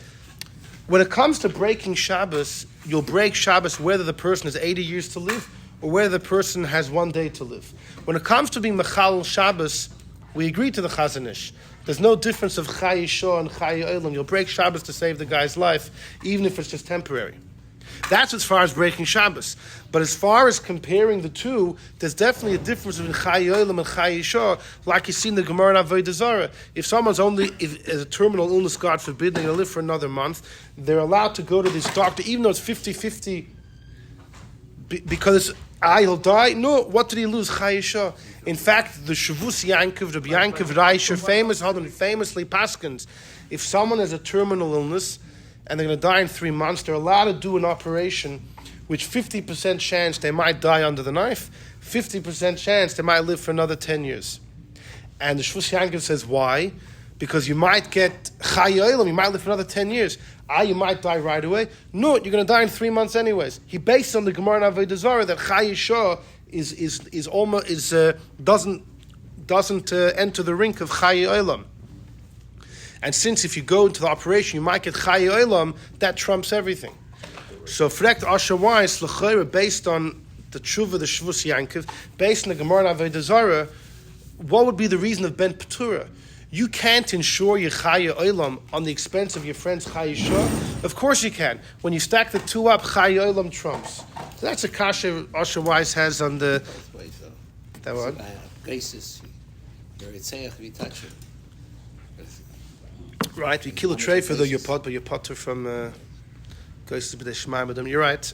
Speaker 1: when it comes to breaking Shabbos, you'll break Shabbos whether the person has 80 years to live or whether the person has 1 day to live. When it comes to being Mechal Shabbos, we agree to the Chazon Ish. There's no difference of Chaye Shah and Chaye Olam. You'll break Shabbos to save the guy's life, even if it's just temporary. That's as far as breaking Shabbos. But as far as comparing the two, there's definitely a difference between Chaye Olam and Chaye Shah, like you see in the Gemara in Avodah Zarah. If someone's if a terminal illness, God forbid, they're going to live for another month, they're allowed to go to this doctor, even though it's 50-50, because he'll die. No, what did he lose? Chaye Shah. In fact, the Shavus Yankov, Rabbi Yankov Reisher, famously paskins, if someone has a terminal illness and they're going to die in 3 months, they're allowed to do an operation which 50% chance they might die under the knife, 50% chance they might live for another 10 years. And the Shavus Yankov says, why? Because you might get Chaye Olam, you might live for another 10 years. You might die right away. No, you're going to die in 3 months anyways. He based on the Gemara in Avodah Zarah that Chai Yisha doesn't enter the rink of Chai Olam. And since if you go into the operation, you might get Chai Olam, that trumps everything. So Frekt Asher Weiss, L'chayra, based on the Tshuva, the Shvus Yankov, based on the Gemara in Avodah Zarah, what would be the reason of Ben Petura? You can't ensure your Chaya Olam on the expense of your friend's Chaya Shah. Of course you can. When you stack the two up, Chaya Olam trumps. So that's a kasha Asher Weiss has on the... That one?
Speaker 7: Basis. Your Yitzhak, if you touch it.
Speaker 1: Right, we kill a tray for the Yopot, but Yopotter from Geisis B'dei Shemaim with them. You're right.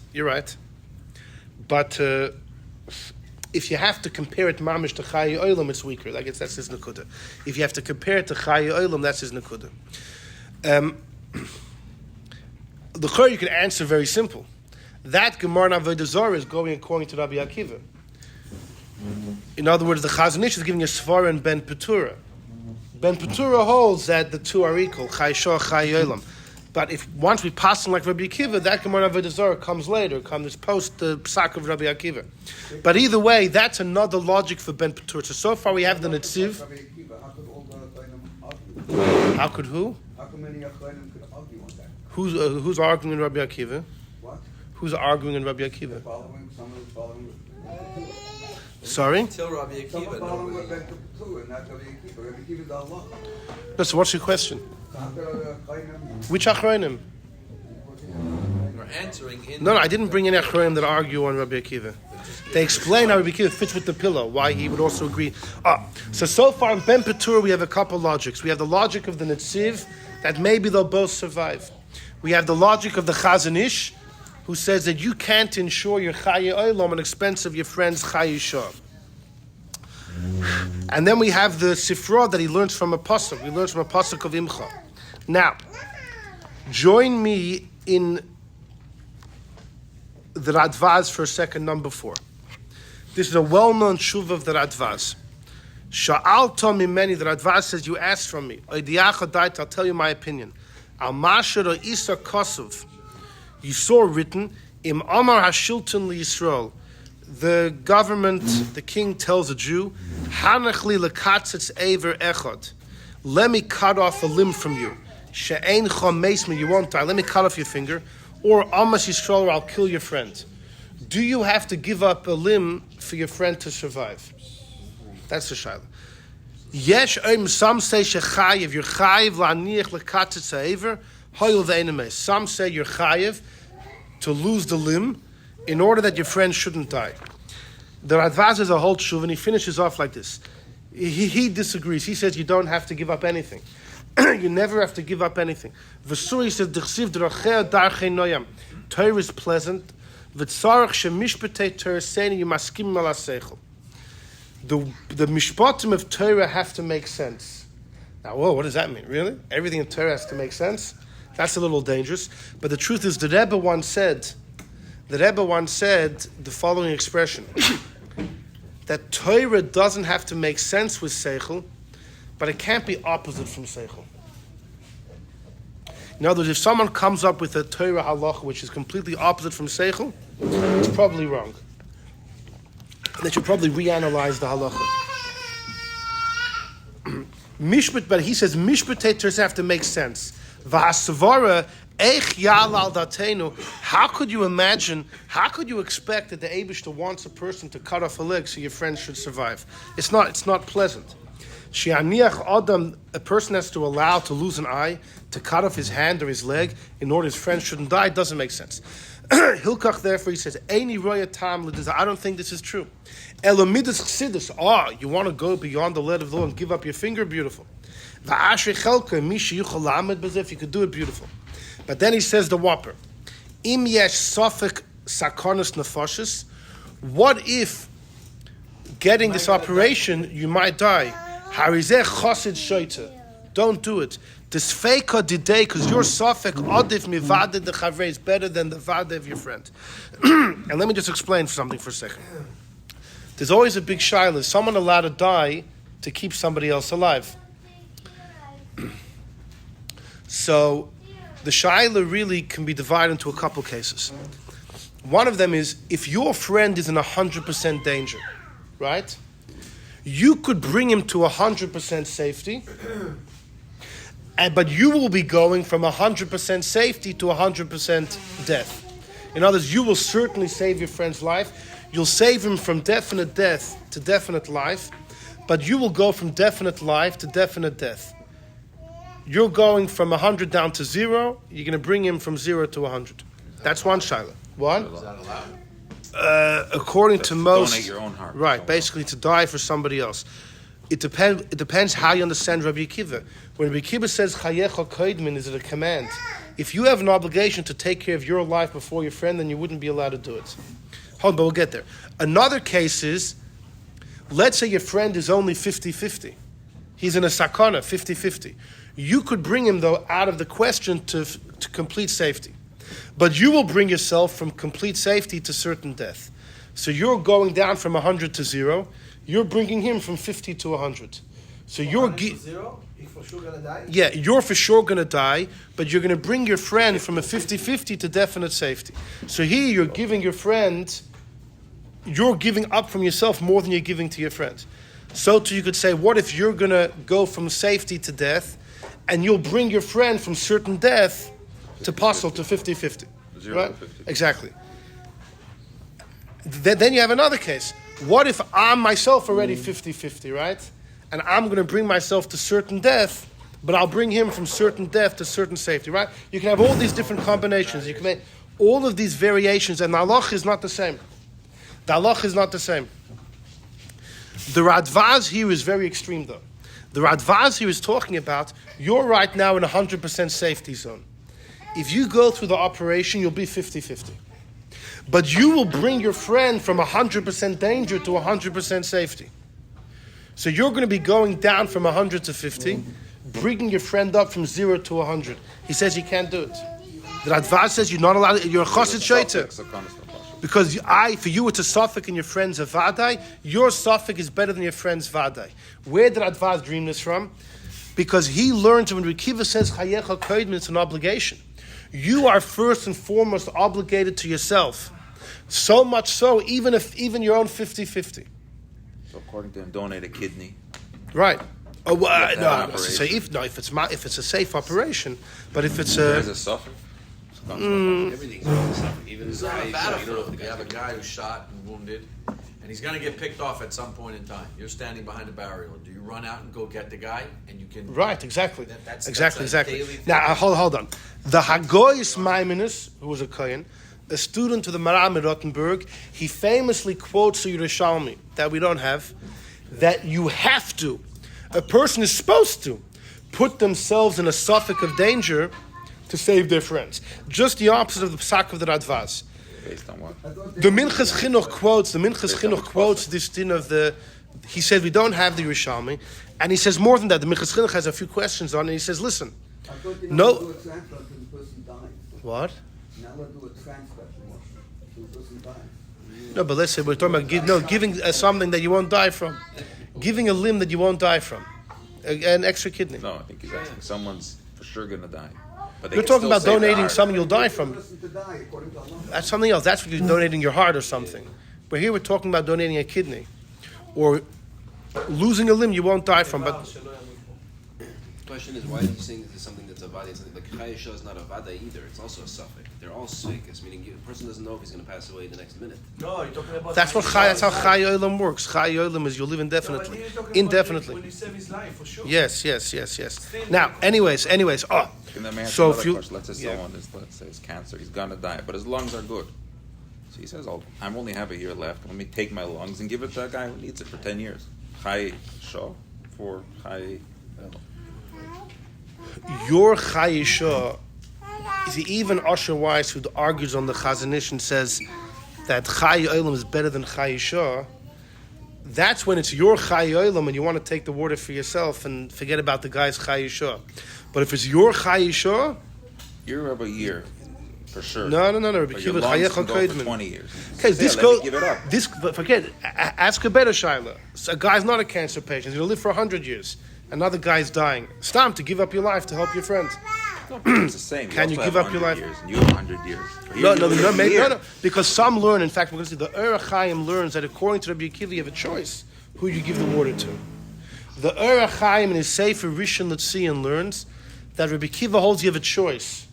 Speaker 1: But if you have to compare it mamish to Chai Olam, it's weaker. Like that's his Nakuda. If you have to compare it to Chai Olam, that's his Nakuda. The Chor you can answer very simple. That Gemara in Avodah Zarah is going according to Rabbi Akiva. In other words, the Chazon Ish is giving a Svara and Ben Petura. Ben Petura holds that the two are equal, Chai Shah, Chai Olam. But if once we pass on like Rabbi Akiva, that Gemara Avodah Zarah comes later, comes post the psak of Rabbi Akiva. But either way, that's another logic for Ben Petura. So far we have the Netziv. How could who?
Speaker 3: How come many Achronim could argue on that?
Speaker 1: Who's arguing in Rabbi Akiva?
Speaker 3: What?
Speaker 1: Who's arguing in Rabbi Akiva?
Speaker 3: Someone is following
Speaker 1: Sorry?
Speaker 5: Until Rabbi Akiva,
Speaker 3: someone following
Speaker 5: nobody.
Speaker 3: with Ben Petura, and not Rabbi Akiva. Rabbi Akiva is Allah.
Speaker 1: No, so what's your question?
Speaker 3: So how could Achronim...
Speaker 1: Which Achronim?
Speaker 5: We're answering in.
Speaker 1: No, I didn't bring any Achronim that argue on Rabbi Akiva. They explain how Rabbi Akiva fits with the pillow, why he would also agree. So far in Ben Petura we have a couple logics. We have the logic of the Netziv, that maybe they'll both survive. We have the logic of the Chazon Ish, who says that you can't ensure your Chaya Olam on expense of your friend's Chaya Shah. And then we have the Sifra that he learns from a pasuk. He learns from a pasuk of Imcha. Now, join me in the Radvaz for a second, number 4. This is a well-known shuv of the Radvaz. Sha'alta mimeni, the Radvaz says, you asked from me. Oidiacha dait, I'll tell you my opinion. Al masher o isa kosuv. You saw written, Im Amar Hashilton li Yisrael. The government, the king tells a Jew, Hanach li lekatzitz ever echad. Let me cut off a limb from you. She'ein chom meisme, you won't die. Let me cut off your finger. Or Amas Yisrael, or I'll kill your friend. Do you have to give up a limb for your friend to survive? That's the shayla. Yesh some say shechayev, you're chayev la'aniach lekatzitz ever. Some say you're chayev to lose the limb in order that your friend shouldn't die. The Radvaz is a whole tshuva, and he finishes off like this. He disagrees. He says you don't have to give up anything. You never have to give up anything. V'suri says d'chsiv d'racheh darchei noyam. Torah is pleasant. V'tzarach shemishpetei Torah saying you maskim ala seichel. The mishpatim of Torah have to make sense. Now, whoa, what does that mean? Really? Everything in Torah has to make sense? That's a little dangerous. But the truth is, the Rebbe once said the following expression, that Torah doesn't have to make sense with Seichel, but it can't be opposite from Seichel. In other words, if someone comes up with a Torah halacha which is completely opposite from Seichel, it's probably wrong. They should probably reanalyze the halacha. Mishpat, but he says mishpatei Torah have to make sense. V'hasvara eich yal al datenu. How could you imagine? How could you expect that the Eibishter wants a person to cut off a leg so your friend should survive? It's not pleasant. She'aniach adam, a person has to allow to lose an eye, to cut off his hand or his leg in order his friend shouldn't die. It doesn't make sense. Hilkach, therefore, he says, Eini roya tam l'diza. I don't think this is true. Elomidas chsidus. You want to go beyond the letter of the law and give up your finger? Beautiful. Va'ashrei chelka mishi yuchal lamed b'zeh. You could do it, beautiful. But then he says the whopper. Im yesh sofek sakonis nefashis. What if getting this operation you might die? Harizeh chosid shoyte. Don't do it. This feika didei, because your sofek odif mivadeh the chavrei is better than the vadeh of your friend. And let me just explain something for a second. There's always a big shaila. Is someone allowed to die to keep somebody else alive? So, the shaila really can be divided into a couple cases. One of them is if your friend is in 100% danger, right? You could bring him to 100% safety, but you will be going from 100% safety to 100% death. In other words, you will certainly save your friend's life. You'll save him from definite death to definite life, but you will go from definite life to definite death. You're going from 100 down to 0. You're going to bring him from 0 to 100. That's one shaila. One?
Speaker 5: Is that allowed?
Speaker 1: According to most,
Speaker 6: donate your own heart.
Speaker 1: right? Basically, to die for somebody else. It depends how you understand Rabbi Akiva. When Rabbi Akiva says Chayecha Koidmin, is it a command? If you have an obligation to take care of your life before your friend, then you wouldn't be allowed to do it. Hold on, but we'll get there. Another case is, let's say your friend is only 50-50. He's in a sakana, 50-50. You could bring him, though, out of the question to complete safety. But you will bring yourself from complete safety to certain death. So you're going down from 100 to 0. You're bringing him from 50 to 100. So you're...
Speaker 5: Zero? He's for sure gonna die?
Speaker 1: Yeah, you're for sure going to die, but you're going to bring your friend from a 50-50 to definite safety. So here you're giving your friend... You're giving up from yourself more than you're giving to your friend. So too you could say, what if you're going to go from safety to death, and you'll bring your friend from certain death to puzzle to 50-50.
Speaker 6: 0
Speaker 1: Right?
Speaker 6: to 50.
Speaker 1: Exactly. Then you have another case. What if I'm myself already 50-50, right? And I'm going to bring myself to certain death, but I'll bring him from certain death to certain safety, right? You can have all these different combinations. You can make all of these variations, and the halach is not the same. The halach is not the same. The Radvaz here is very extreme, though. The Radvaz here is talking about, you're right now in a 100% safety zone. If you go through the operation, you'll be 50-50. But you will bring your friend from 100% danger to 100% safety. So you're going to be going down from 100 to 50, bringing your friend up from 0 to 100. He says you can't do it. The Radvaz says you're not allowed, you're a chassid shaita. Because for you it's a suffix and your friend's a vadai, your suffix is better than your friend's vadai. Where did Radvaz dream this from? Because he learned when Rekiva says Chayecha Koidmin, it's an obligation. You are first and foremost obligated to yourself. So much so, even your own 50-50.
Speaker 6: So according to him, donate a kidney.
Speaker 1: Right. Oh,
Speaker 6: Let that
Speaker 1: no.
Speaker 6: operation.
Speaker 1: So if it's a safe operation, but if it's
Speaker 6: There's
Speaker 1: a
Speaker 6: a suffix.
Speaker 7: Everything's wrong. Even
Speaker 5: It's
Speaker 7: the
Speaker 5: not a
Speaker 7: guy,
Speaker 5: battlefield.
Speaker 7: the
Speaker 5: You have a guy who's shot and wounded, and he's gonna get picked off at some point in time. You're standing behind a barrier. Do you run out and go get the guy, and you can...
Speaker 1: right, exactly.
Speaker 5: That's
Speaker 1: Exactly.
Speaker 5: a daily thing.
Speaker 1: Now, hold on. The Hagoyis Maimonides, who was a Kohen, a student to the Maram in Rottenburg, he famously quotes the Yerushalmi, that we don't have, that you have to, a person is supposed to, put themselves in a suffix of danger to save their friends. Just the opposite of the psak of the Radvaz.
Speaker 6: Based on what?
Speaker 1: The Minchas Chinuch quotes this thing of the... He said we don't have the Yerushalmi, and he says more than that. The Minchas Chinuch has a few questions on it, and he says, listen,
Speaker 3: I thought you
Speaker 1: No.
Speaker 3: not do a transplant until the person dies.
Speaker 1: what?
Speaker 3: Now let's do a transplant until the person dies.
Speaker 1: No, but let's say we're talking about giving something that you won't die from. Giving a limb that you won't die from. An extra kidney.
Speaker 6: No, I think he's asking someone's for sure gonna die. But they
Speaker 1: You're
Speaker 6: can
Speaker 1: talking
Speaker 6: still
Speaker 1: about
Speaker 6: save their
Speaker 1: donating
Speaker 6: heart.
Speaker 1: something you'll die
Speaker 3: The
Speaker 1: from.
Speaker 3: person to die according to Allah.
Speaker 1: That's something else. That's when you're donating your heart or something. But here we're talking about donating a kidney. Or losing a limb you won't die from. But
Speaker 4: The question is, why are you saying this is something that's a vada? It's like Chayesha is not a vada either. It's also a suffix. They're all svikas, meaning the person doesn't know if he's going to pass away the next minute.
Speaker 5: No, you're talking about...
Speaker 1: that's how Chai Olam works. Chai Olam is you'll live indefinitely. Indefinitely.
Speaker 5: When you save his life, for sure.
Speaker 1: Yes. Now, anyways.
Speaker 6: And then may I ask
Speaker 1: So
Speaker 6: another
Speaker 1: if you...
Speaker 6: question? Let's say
Speaker 1: yeah.
Speaker 6: someone is, let's say, it's cancer. He's gonna die, but his lungs are good. So he says, I'm only have a year left. Let me take my lungs and give it to a guy who needs it for 10 years. Chai Shah for Chai.
Speaker 1: Your Chayisha is even Usher Weiss, who argues on the Chazanish and says that Chay Olam is better than Chayisha. That's when it's your Chay Olam and you want to take the water for yourself and forget about the guy's Chayisha. But if it's your Chayisha,
Speaker 6: You have a year, for sure.
Speaker 1: no.
Speaker 6: But your lungs can go for 20 years.
Speaker 1: Okay,
Speaker 6: Say,
Speaker 1: this
Speaker 6: let me
Speaker 1: goes.
Speaker 6: give it up.
Speaker 1: This forget. Ask a better shaila. A guy's not a cancer patient. He's gonna live for 100 years. Another guy's dying. It's time to give up your life to help your friend.
Speaker 6: It's the same.
Speaker 1: Can you
Speaker 6: also
Speaker 1: give
Speaker 6: have
Speaker 1: up your
Speaker 6: 100
Speaker 1: life?
Speaker 6: Years, and you have 100 years. Here
Speaker 1: No,
Speaker 6: you
Speaker 1: no,
Speaker 6: live
Speaker 1: no,
Speaker 6: a
Speaker 1: maybe,
Speaker 6: year.
Speaker 1: no. Because some learn, in fact, we're going to see the Ur HaChaim learns that according to Rabbi Akiva, you have a choice who you give the water to. The Ur HaChaim in his Sefer Rishon Letzion learns that Rabbi Akiva holds you have a choice.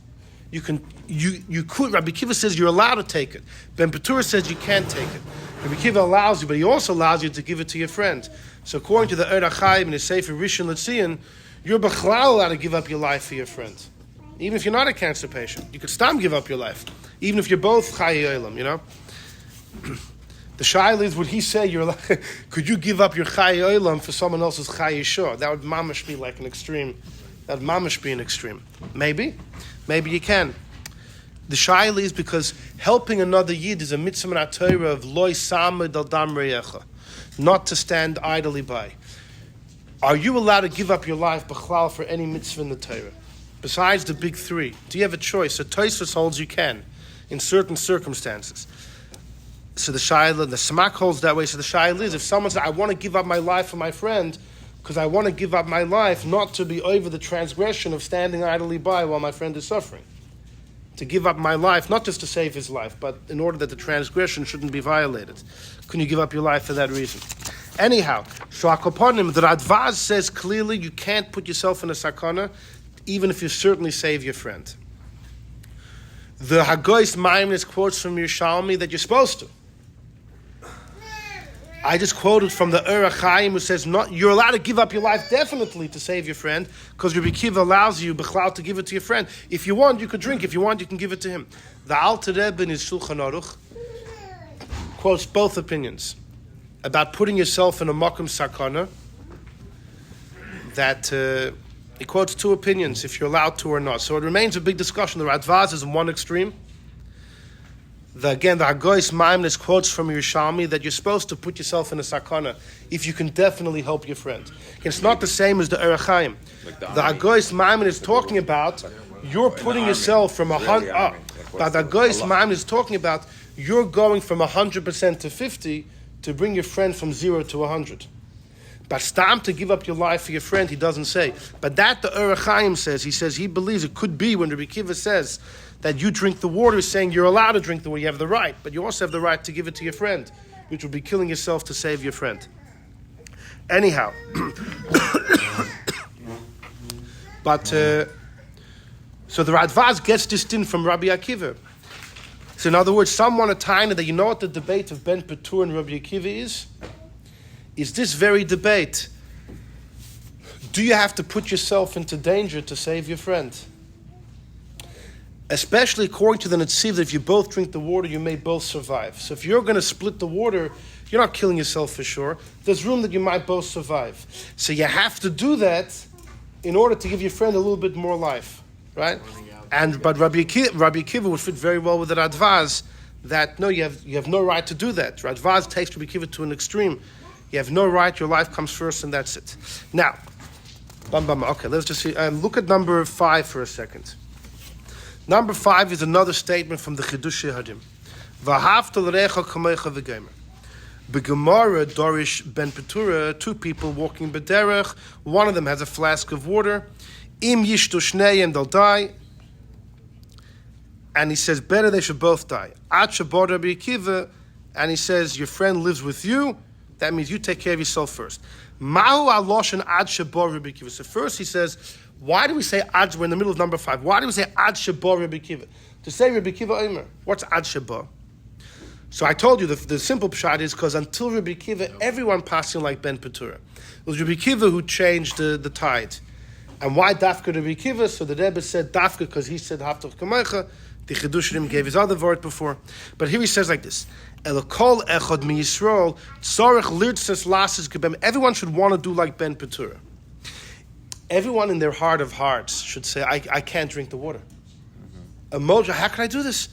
Speaker 1: You could. Rabbi Akiva says you're allowed to take it. Ben Petura says you can't take it. Rabbi Akiva allows you, but he also allows you to give it to your friend. So according to the Ur HaChaim in his Sefer Rishon Letzion, you're b'chlal allowed to give up your life for your friend. Even if you're not a cancer patient, you could stam give up your life. Even if you're both Chayei Olam, you know? The Shaila is, would he say, could you give up your Chayei Olam for someone else's Chayei Shor? That would mamash be like an extreme. That would mamash be an extreme. Maybe. Maybe you can. The Shaila is because helping another Yid is a mitzvah in Torah of loy samed al dam reyecha, not to stand idly by. Are you allowed to give up your life b'chlal for any mitzvah in the Torah? Besides the big three, do you have a choice? So Tosfos holds you can, in certain circumstances. So the Shaila, the Samak holds that way. So the Shaila is, if someone says, I want to give up my life for my friend, because I want to give up my life not to be over the transgression of standing idly by while my friend is suffering. To give up my life, not just to save his life, but in order that the transgression shouldn't be violated. Can you give up your life for that reason? Anyhow, Sh'akoponim, the Radvaz says clearly you can't put yourself in a sakana, even if you certainly save your friend. The Hagoyis Maimonides quotes from Yerushalmi that you're supposed to. I just quoted from the Ur HaChaim who says you're allowed to give up your life definitely to save your friend, because Rabbi Akiva allows you b'chlal to give it to your friend. If you want, you could drink. If you want, you can give it to him. The Alter Rebbe in his Shulchan Aruch quotes both opinions about putting yourself in a makom sakana. That he quotes two opinions, if you're allowed to or not. So it remains a big discussion. The Radvaz is in one extreme. The Hagoyis Maimonides quotes from Yerushalmi that you're supposed to put yourself in a sakana if you can definitely help your friend. It's not the same as the Ur HaChaim. The Hagoyis Maimonides is talking about you're putting yourself from 100 up. But the Hagoyis Maimonides is talking about you're going from 100% to 50 to bring your friend from 0 to 100. But stam to give up your life for your friend, he doesn't say. But that the Ur HaChaim says. He says he believes it could be when Rabbi Akiva says that you drink the water, is saying you're allowed to drink the water. You have the right, but you also have the right to give it to your friend, which would be killing yourself to save your friend. Anyhow, but so the Radvaz gets this din from Rabbi Akiva. So in other words, some want to tie that you know what the debate of Ben Petur and Rabbi Akiva is? Is this very debate. Do you have to put yourself into danger to save your friend? Especially according to the Netziv, that if you both drink the water, you may both survive. So if you're going to split the water, you're not killing yourself for sure. There's room that you might both survive. So you have to do that in order to give your friend a little bit more life, right? But Rabbi Akiva would fit very well with the Radvaz that no, you have no right to do that. Radvaz takes Rabbi Akiva to an extreme. You have no right. Your life comes first, and that's it. Now, okay, let's just see. Look at number 5 for a second. Number 5 is another statement from the Chidushei Hadim. V'ahavta l'recha kamecha v'gemer. B'gemara Dorish ben Petura, two people walking b'derech. One of them has a flask of water. Im yishtu shneihem, they'll die. And he says, better they should both die. Ad shabar Rabbi Akiva, and he says, your friend lives with you. That means you take care of yourself first. Mahu aloshen ad shabar Rabbi Akiva. So first he says, why do we say ad? We're in the middle of number 5. Why do we say ad shabar Rabbi Akiva? To say Rabbi Akiva Omer. What's ad shabar? So I told you the simple pshat is because until Rabbi Akiva, everyone passing like Ben Petura. It was Rabbi Akiva who changed the tide. And why dafka Rabbi Akiva? So the Rebbe said dafka because he said haftach kamecha. The Chidushim gave his other word before. But here he says like this. Elokol echad mi Yisrael tzorech lirtzes lasis gebem. Everyone should want to do like Ben Petura. Everyone in their heart of hearts should say, I can't drink the water. Emoja, how can I do this?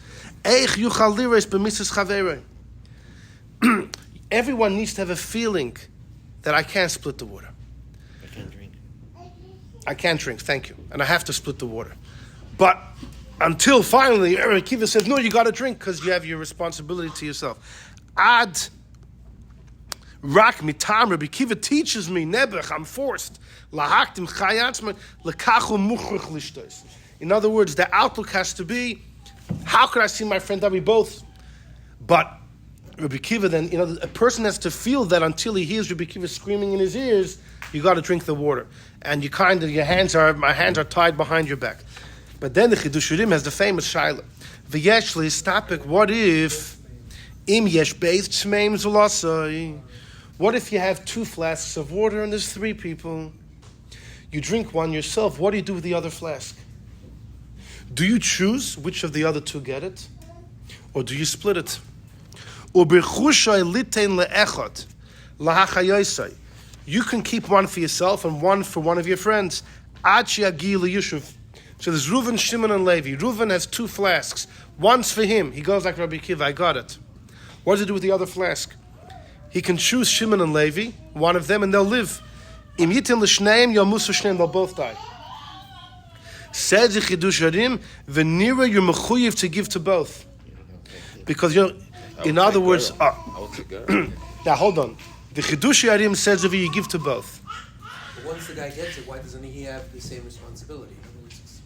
Speaker 1: Everyone needs to have a feeling that I can't split the water. I can't drink, thank you. And I have to split the water. But until finally, Rabbi Akiva says, no, you got to drink because you have your responsibility to yourself. Ad rak mitam, Rabbi Akiva teaches me, nebech, I'm forced. Lahaktim chayatzman, lekachu muchrich lishtos. In other words, the outlook has to be, how could I see my friend die? We both. But Rabbi Kiva, then, a person has to feel that until he hears Rabbi Kiva screaming in his ears, you got to drink the water. And my hands are tied behind your back. But then the Chidush Urim has the famous Shaila. V'yesh li'istapik, what if, im yesh beis tzmeim zulasai? What if you have 2 flasks of water and there's 3 people? You drink one yourself, what do you do with the other flask? Do you choose which of the other 2 get it? Or do you split it? You can keep one for yourself and one for one of your friends. So there's Reuven, Shimon, and Levi. Reuven has 2 flasks. One's for him. He goes like Rabbi Kiva, I got it. What does he do with the other flask? He can choose Shimon and Levi, one of them, and they'll live. Im yitin l'shneim, yamusu shneim, they'll both die. Said the Chidush Harim, v'nira, you're mechuyev to give to both. Because, in other words, now hold on. The Chidush Harim says if you give to both.
Speaker 7: But once the guy gets it, why doesn't he have the same responsibility? In other words, it's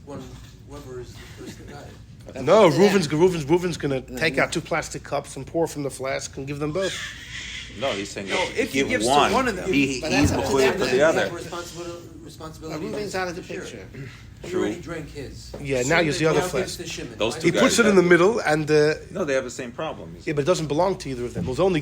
Speaker 7: whoever is the person that got it.
Speaker 1: No, Reuven's going to take out 2 plastic cups and pour from the flask and give them both.
Speaker 6: No, he's saying
Speaker 7: if he
Speaker 6: give
Speaker 7: gives
Speaker 6: one,
Speaker 7: to one of them,
Speaker 6: he's
Speaker 7: but that's up to
Speaker 6: mechuyev
Speaker 7: them,
Speaker 6: for
Speaker 7: then
Speaker 6: the other.
Speaker 7: they have responsibility.
Speaker 8: Reuven's out of the picture.
Speaker 7: He already drank his.
Speaker 1: Yeah, now use the other flask.
Speaker 6: Those 2
Speaker 1: He
Speaker 6: guys
Speaker 1: puts it in the middle, and
Speaker 6: no, they have the same problem.
Speaker 1: yeah, but it doesn't belong to either of them. It was only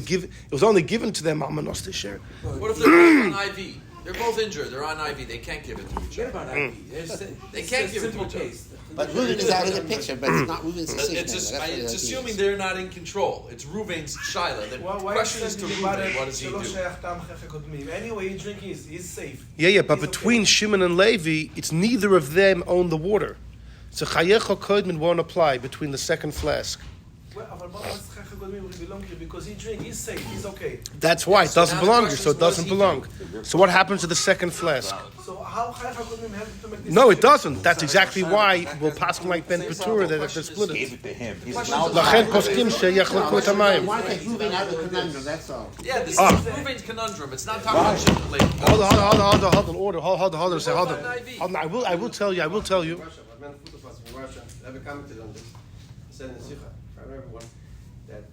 Speaker 1: given to them Almanos to share.
Speaker 5: What if they're both on IV? They're both injured. They're on IV. They can't give it to each
Speaker 7: Forget
Speaker 5: other.
Speaker 7: about IV.
Speaker 5: They can't give it to each other.
Speaker 8: But Reuven is out of the picture, but it's not Reuven's decision.
Speaker 5: It's assuming they're not in control. It's Reuven's Shaila. The question is to Reuven, what does he do?
Speaker 2: Anyway, he's drinking, he's safe.
Speaker 1: Yeah, but between Shimon and Levi, it's neither of them own the water. So Chayecha Kodman won't apply between the second flask.
Speaker 2: Because he drinks, he's safe, he's okay.
Speaker 1: That's why it doesn't
Speaker 5: now the
Speaker 1: belong
Speaker 5: question
Speaker 1: here, so
Speaker 5: is,
Speaker 1: it
Speaker 5: what does
Speaker 1: doesn't
Speaker 5: he
Speaker 1: belong. So what happens to the second flask?
Speaker 2: So how have to make this?
Speaker 1: No, it doesn't. That's exactly why we'll pass like Ben Petura that if they split
Speaker 6: Gave
Speaker 1: it.
Speaker 6: it to him. He's
Speaker 1: Lachen poskim sheyachlekut
Speaker 8: I
Speaker 1: hamayim.
Speaker 8: want to take Reuven out of the conundrum, that's all.
Speaker 5: Yeah, this is Reuven's conundrum. It's not talking about Shimon and Levi.
Speaker 1: Hold on, order. Hold on. I will tell you.
Speaker 9: I have a commented on this. I said in the Zicha, for everyone, that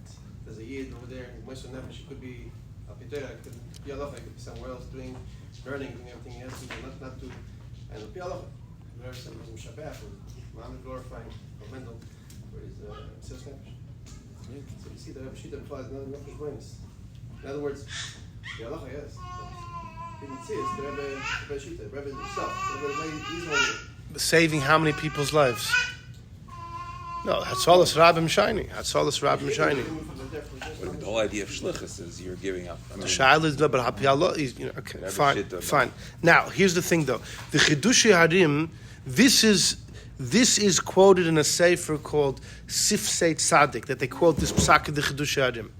Speaker 9: there's a Yid over there in Moishe Nefesh, it could be a Pitera, it could be Allah, it could be somewhere else doing learning, doing everything he has to do, not to, and it could be Allah. Whoever said it was Shabbat, or Muhammad glorifying, or Mendel, where he's Moishe Nefesh. So you see the Rebbe Shita implies another Nefesh bonus. In other words, the Allah, yes. He didn't see it, the Rebbe Shita, the Rebbe himself, the way he's holding it.
Speaker 1: Saving how many people's lives? No, Hatzalas Rabbim Shiny.
Speaker 6: The whole idea of shlichus is you're giving up.
Speaker 1: The Shaila is no, but Hapiyallah is, okay, fine. Now, here's the thing though. The Chidush Harim, this is quoted in a sefer called Sifsei Tzadik, that they quote this psak of the Chidush Harim.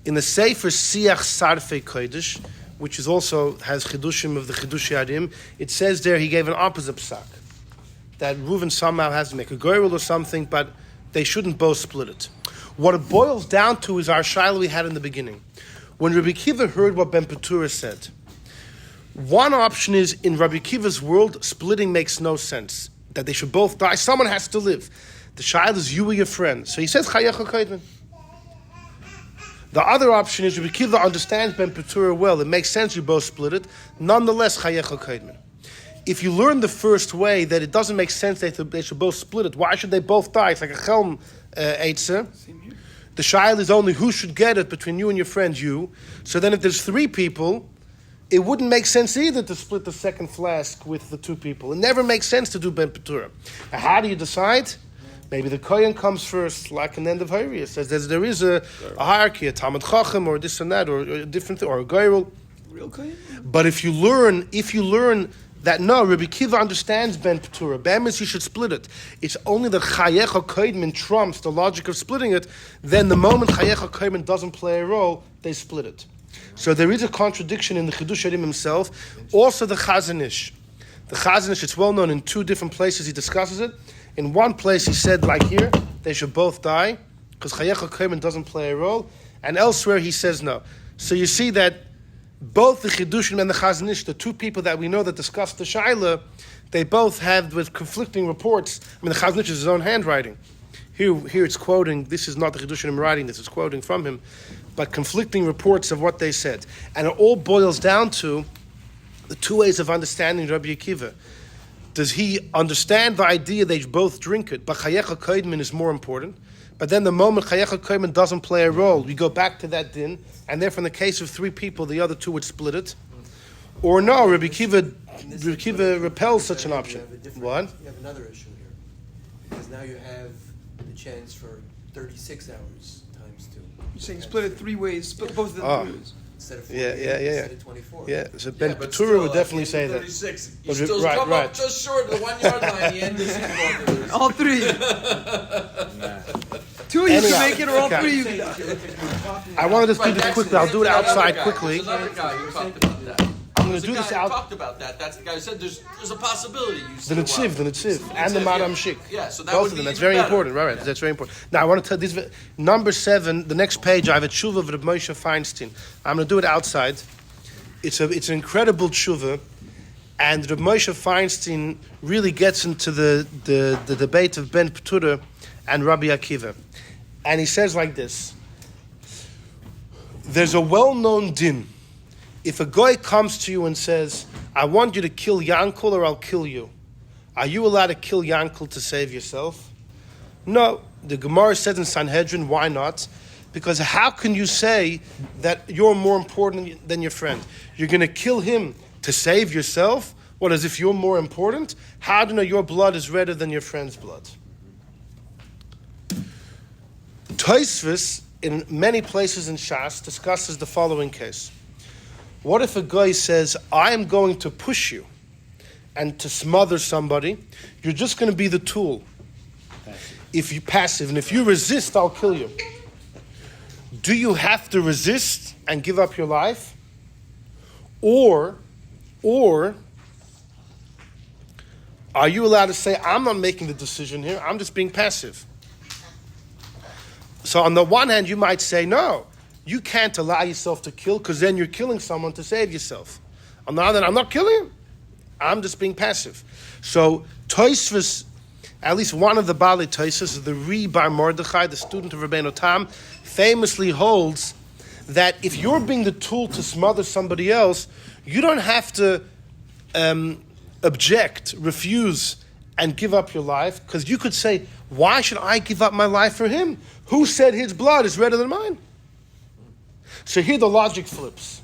Speaker 1: In the sefer Siach Sarfei Kodesh, which is also has Chidushim of the Chidush Harim, it says there he gave an opposite psak. That Reuven somehow has to make a goyrel or something, but they shouldn't both split it. What it boils down to is our shaila we had in the beginning. When Rabbi Kiva heard what Ben Petura said, one option is, in Rabbi Kiva's world, splitting makes no sense. That they should both die. Someone has to live. The shaila is you or your friend. So he says, Chayecha Koidman. The other option is Rabbi Kiva understands Ben Petura well. It makes sense you both split it. Nonetheless, Chayecha Koidman. If you learn the first way that it doesn't make sense they should both split it, why should they both die? It's like a Chelm Eitzer. The Shail is only who should get it between you and your friend, you. So then if there's 3 people, it wouldn't make sense either to split the second flask with the 2 people. It never makes sense to do Ben Petura. Now, how do you decide? Maybe the Kohen comes first, like in the end of Hayri. It says there is a hierarchy, a Talmud Chacham, or this and that, or a different thing, or a Geirul.
Speaker 7: Real Kohen?
Speaker 1: But if you learn that no, Rabbi Kiva understands Ben Petura. Be'emes, you should split it. It's only the Chayecha Koidman trumps the logic of splitting it. Then the moment Chayecha Koidman doesn't play a role, they split it. So there is a contradiction in the Chidush Harim himself. Also the Chazon Ish. The Chazon Ish, it's well known in 2 different places he discusses it. In one place he said, like here, they should both die, because Chayecha Koidman doesn't play a role. And elsewhere he says no. So you see that both the Chidushim and the Chazon Ish, the two people that we know that discussed the Shaila, they both have with conflicting reports. I mean, the Chazon Ish is his own handwriting. Here it's quoting, this is not the Chidushim writing, this is quoting from him, but conflicting reports of what they said. And it all boils down to the two ways of understanding Rabbi Akiva. Does he understand the idea they both drink it, but Chayecha Koidman is more important? But then the moment Chayecha Koidman doesn't play a role, we go back to that din, and therefore in the case of three people, the other two would split it. Or no, Rabbi Akiva repels such an option. What?
Speaker 7: You have another issue here. Because now you have the chance for 36 hours times 2.
Speaker 10: You're saying split it 3 ways, split both of them 3 ways.
Speaker 7: Instead of 48, instead of 24.
Speaker 1: Yeah, so Ben Petura would definitely say that.
Speaker 5: 36. You
Speaker 1: But
Speaker 5: still
Speaker 1: right,
Speaker 5: come
Speaker 1: right.
Speaker 5: up just short of the 1 yard line. The end is
Speaker 10: All 3. 2 you
Speaker 1: Anyhow,
Speaker 10: can make it, or all
Speaker 1: okay.
Speaker 10: 3 you can die.
Speaker 1: I want to just do this quickly. I'll do it outside quickly.
Speaker 5: There's another guy who talked about that.
Speaker 1: I'm going
Speaker 5: There's
Speaker 1: to do
Speaker 5: a guy
Speaker 1: this
Speaker 5: who
Speaker 1: out.
Speaker 5: talked about that. That's the guy who said there's a possibility. You
Speaker 1: The Netziv, and the Madam Shik.
Speaker 5: Yeah, so that
Speaker 1: both
Speaker 5: would
Speaker 1: of them.
Speaker 5: be
Speaker 1: That's
Speaker 5: even
Speaker 1: very
Speaker 5: better.
Speaker 1: important. Right. That's very important. Now I want to tell this. Number 7, the next page. I have a tshuva of Reb Moshe Feinstein. I'm going to do it outside. It's an incredible tshuva, and Reb Moshe Feinstein really gets into the debate of Ben Petura and Rabbi Akiva, and he says like this: there's a well-known din. If a guy comes to you and says, I want you to kill Yankel or I'll kill you, are you allowed to kill Yankel to save yourself? No. The Gemara says in Sanhedrin, why not? Because how can you say that you're more important than your friend? You're going to kill him to save yourself? What, as if you're more important? How do you know your blood is redder than your friend's blood? Tosfos, in many places in Shas, discusses the following case. What if a guy says, I am going to push you and to smother somebody, you're just going to be the tool. If you passive, and if you resist, I'll kill you. Do you have to resist and give up your life? Or are you allowed to say, I'm not making the decision here, I'm just being passive? So on the one hand, you might say, no, you can't allow yourself to kill because then you're killing someone to save yourself. On the other hand, I'm not killing him. I'm just being passive. So Tosfos, at least one of the Baalei Tosfos, the Ri Bar Mordechai, the student of Rabbeinu Tam, famously holds that if you're being the tool to smother somebody else, you don't have to object, refuse, and give up your life, because you could say, why should I give up my life for him? Who said his blood is redder than mine? So here the logic flips.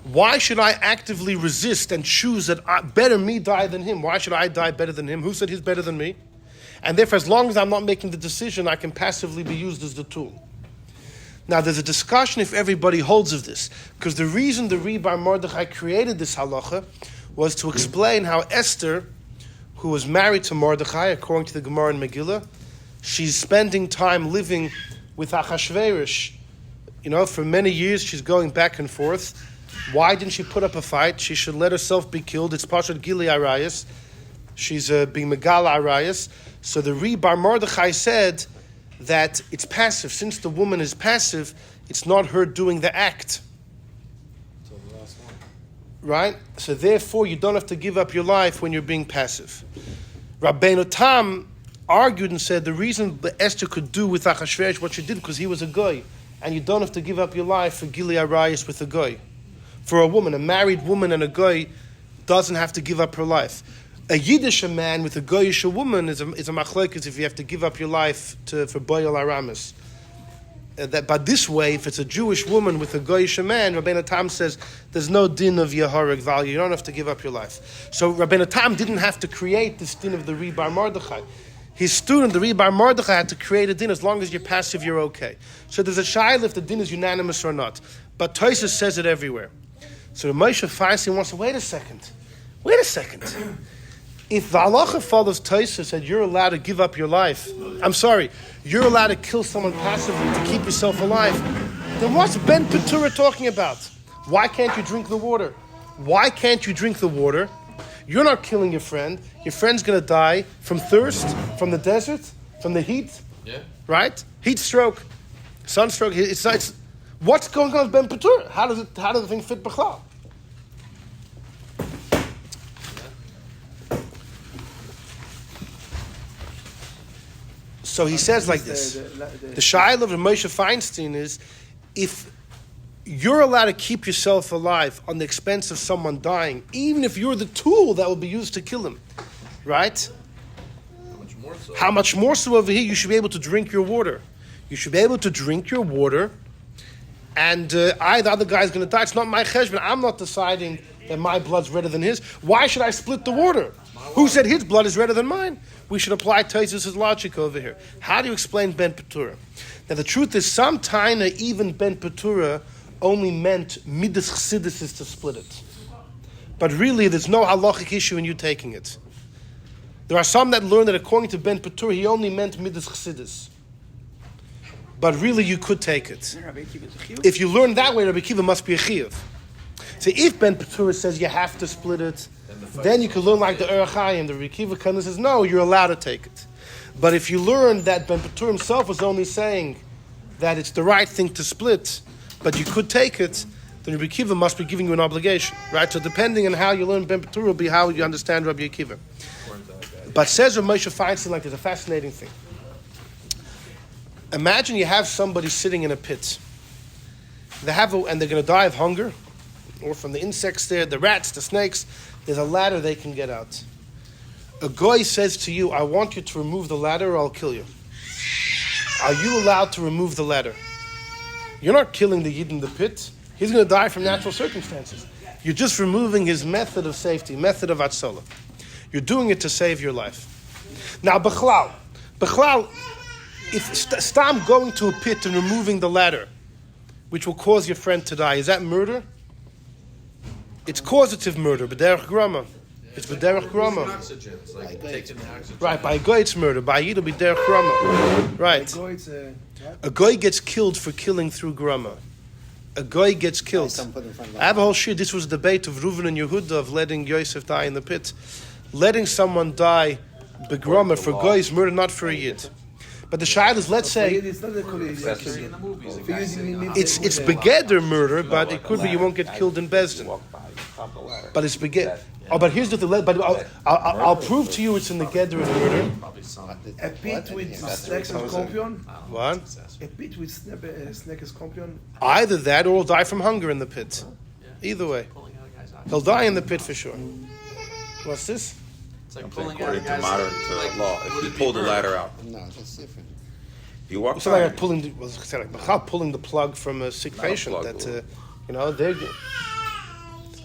Speaker 1: Why should I actively resist and choose that better me die than him? Why should I die better than him? Who said he's better than me? And therefore, as long as I'm not making the decision, I can passively be used as the tool. Now, there's a discussion if everybody holds of this, because the reason the Ri Bar Mordechai created this halacha was to explain how Esther, who was married to Mordechai, according to the Gemara in Megillah, she's spending time living with Achashverosh. For many years she's going back and forth. Why didn't she put up a fight? She should let herself be killed. It's Pashat Gili Arayas. She's being Megala Arayas. So the Ri Bar Mordechai said that it's passive. Since the woman is passive, it's not her doing the act. Right? So therefore, you don't have to give up your life when you're being passive. Rabbeinu Tam argued and said the reason that Esther could do with Achashverosh what she did because he was a goy, and you don't have to give up your life for Gili Arayas with a goy. For a woman, a married woman and a goy doesn't have to give up her life. A Yiddish man with a goyish woman is a machlokes if you have to give up your life for Boyal Aramis. But this way, if it's a Jewish woman with a goyish man, Rabbeinu Tam says there's no din of Yehareg value. You don't have to give up your life. So Rabbeinu Tam didn't have to create this din of the Ri Bar Mordechai. His student, the Ri Bar Mordechai, had to create a din. As long as you're passive, you're okay. So there's a shayla if the din is unanimous or not. But Tosfos says it everywhere. So Moshe Feinstein wants to wait a second. If the halacha follows Tosfos said you're allowed to give up your life, you're allowed to kill someone passively to keep yourself alive, then what's Ben Petura talking about? Why can't you drink the water? You're not killing your friend. Your friend's going to die from thirst, from the desert, from the heat.
Speaker 5: Yeah.
Speaker 1: Right? Heat stroke, sunstroke. What's going on with Ben Petura? How does the thing fit Bechlal? So he says like this. The shaila of Moshe Feinstein is, if you're allowed to keep yourself alive on the expense of someone dying, even if you're the tool that will be used to kill him, right? How much more so over here, you should be able to drink your water. You should be able to drink your water, and the other guy's going to die. It's not my cheshbon. I'm not deciding that my blood's redder than his. Why should I split the water? Who said his blood is redder than mine? We should apply Taisus' logic over here. How do you explain Ben Petura? Now the truth is, some Taina, even Ben Petura, only meant midas chassidus is to split it. But really, there's no halachic issue in you taking it. There are some that learn that according to Ben Petura, he only meant midas chassidus. But really, you could take it. If you learn that way, Rabbi Akiva must be a chiyuv. So if Ben Petura says you have to split it, then you can learn like the Orach Chaim. The Rabbi Akiva kind of says, no, you're allowed to take it. But if you learn that Ben Petura himself was only saying that it's the right thing to split, but you could take it, then Rabbi Akiva must be giving you an obligation, right? So depending on how you learn Ben Petura will be how you understand Rabbi Akiva. But says Rav Moshe Feinstein, like there's a fascinating thing. Imagine you have somebody sitting in a pit. And they're going to die of hunger, or from the insects there, the rats, the snakes. There's a ladder they can get out. A goy says to you, I want you to remove the ladder or I'll kill you. Are you allowed to remove the ladder? You're not killing the yid in the pit. He's going to die from natural circumstances. You're just removing his method of safety, method of atzola. You're doing it to save your life. Now, Bechlal, if Stam going to a pit and removing the ladder, which will cause your friend to die, is that murder? It's causative murder, b'derech grama. It's b'derech grama.
Speaker 5: It's like taking the oxygen.
Speaker 1: Right, by a goy it's murder, by a yid it'll be derech grama. Right. A goy gets killed for killing through grama. A goy gets killed. I have a whole shit. This was a debate of Reuven and Yehuda of letting Yosef die in the pit. Letting someone die begrama for goy is murder, not for a yid. But the shayla is, let's say, it's begeder murder, but it could be you won't get killed in Bezdin. But it's begeder. Oh, but here's the thing. But I'll prove to you it's in the gedder of murder.
Speaker 2: A pit with snakes and scorpion?
Speaker 1: What?
Speaker 2: A pit with snake and scorpion?
Speaker 1: Either that or he'll die from hunger in the pit. Either way. He'll die in the pit for sure. What's this?
Speaker 5: It's like
Speaker 6: According to modern law, if you pull the ladder out.
Speaker 8: No, that's different.
Speaker 6: If you walk
Speaker 1: It's like pulling the plug from a sick patient.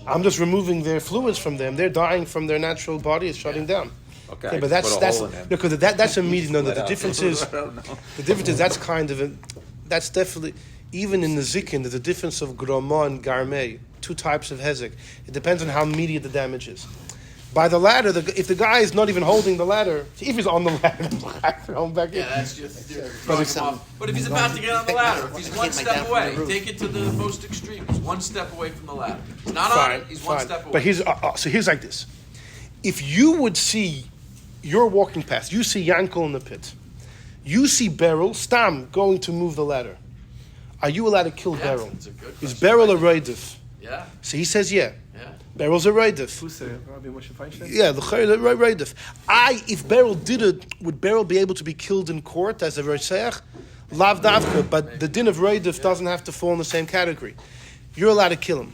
Speaker 1: I'm just removing their fluids from them. They're dying from their natural body. It's shutting down.
Speaker 6: Okay,
Speaker 1: but that's a meeting. No, the difference is that's kind of that's definitely, even in the zikin, there's a difference of groma and garmei, two types of hezek. It depends on how immediate the damage is. By the ladder, if the guy is not even holding the ladder, if he's on the ladder, throw him back in.
Speaker 5: Yeah, that's just throwing him off. But if he's about to get on the ladder, if he's one step away, take it to the most extreme. He's one step away from the ladder. He's not on it, he's one step away.
Speaker 1: But here's like this. If you would see, you're walking past, you see Yankel in the pit, you see Beryl, Stam, going to move the ladder. Are you allowed to kill Beryl? Is Beryl a Raidif?
Speaker 5: Yeah.
Speaker 1: So he says, yeah. Beryl's a Raidif.
Speaker 2: Who's Rabbi Moshe Feinstein?
Speaker 1: Yeah, the Raidif. If Beryl did it, would Beryl be able to be killed in court as a Roseach? Lav Davka, but the din of Raidif doesn't have to fall in the same category. You're allowed to kill him.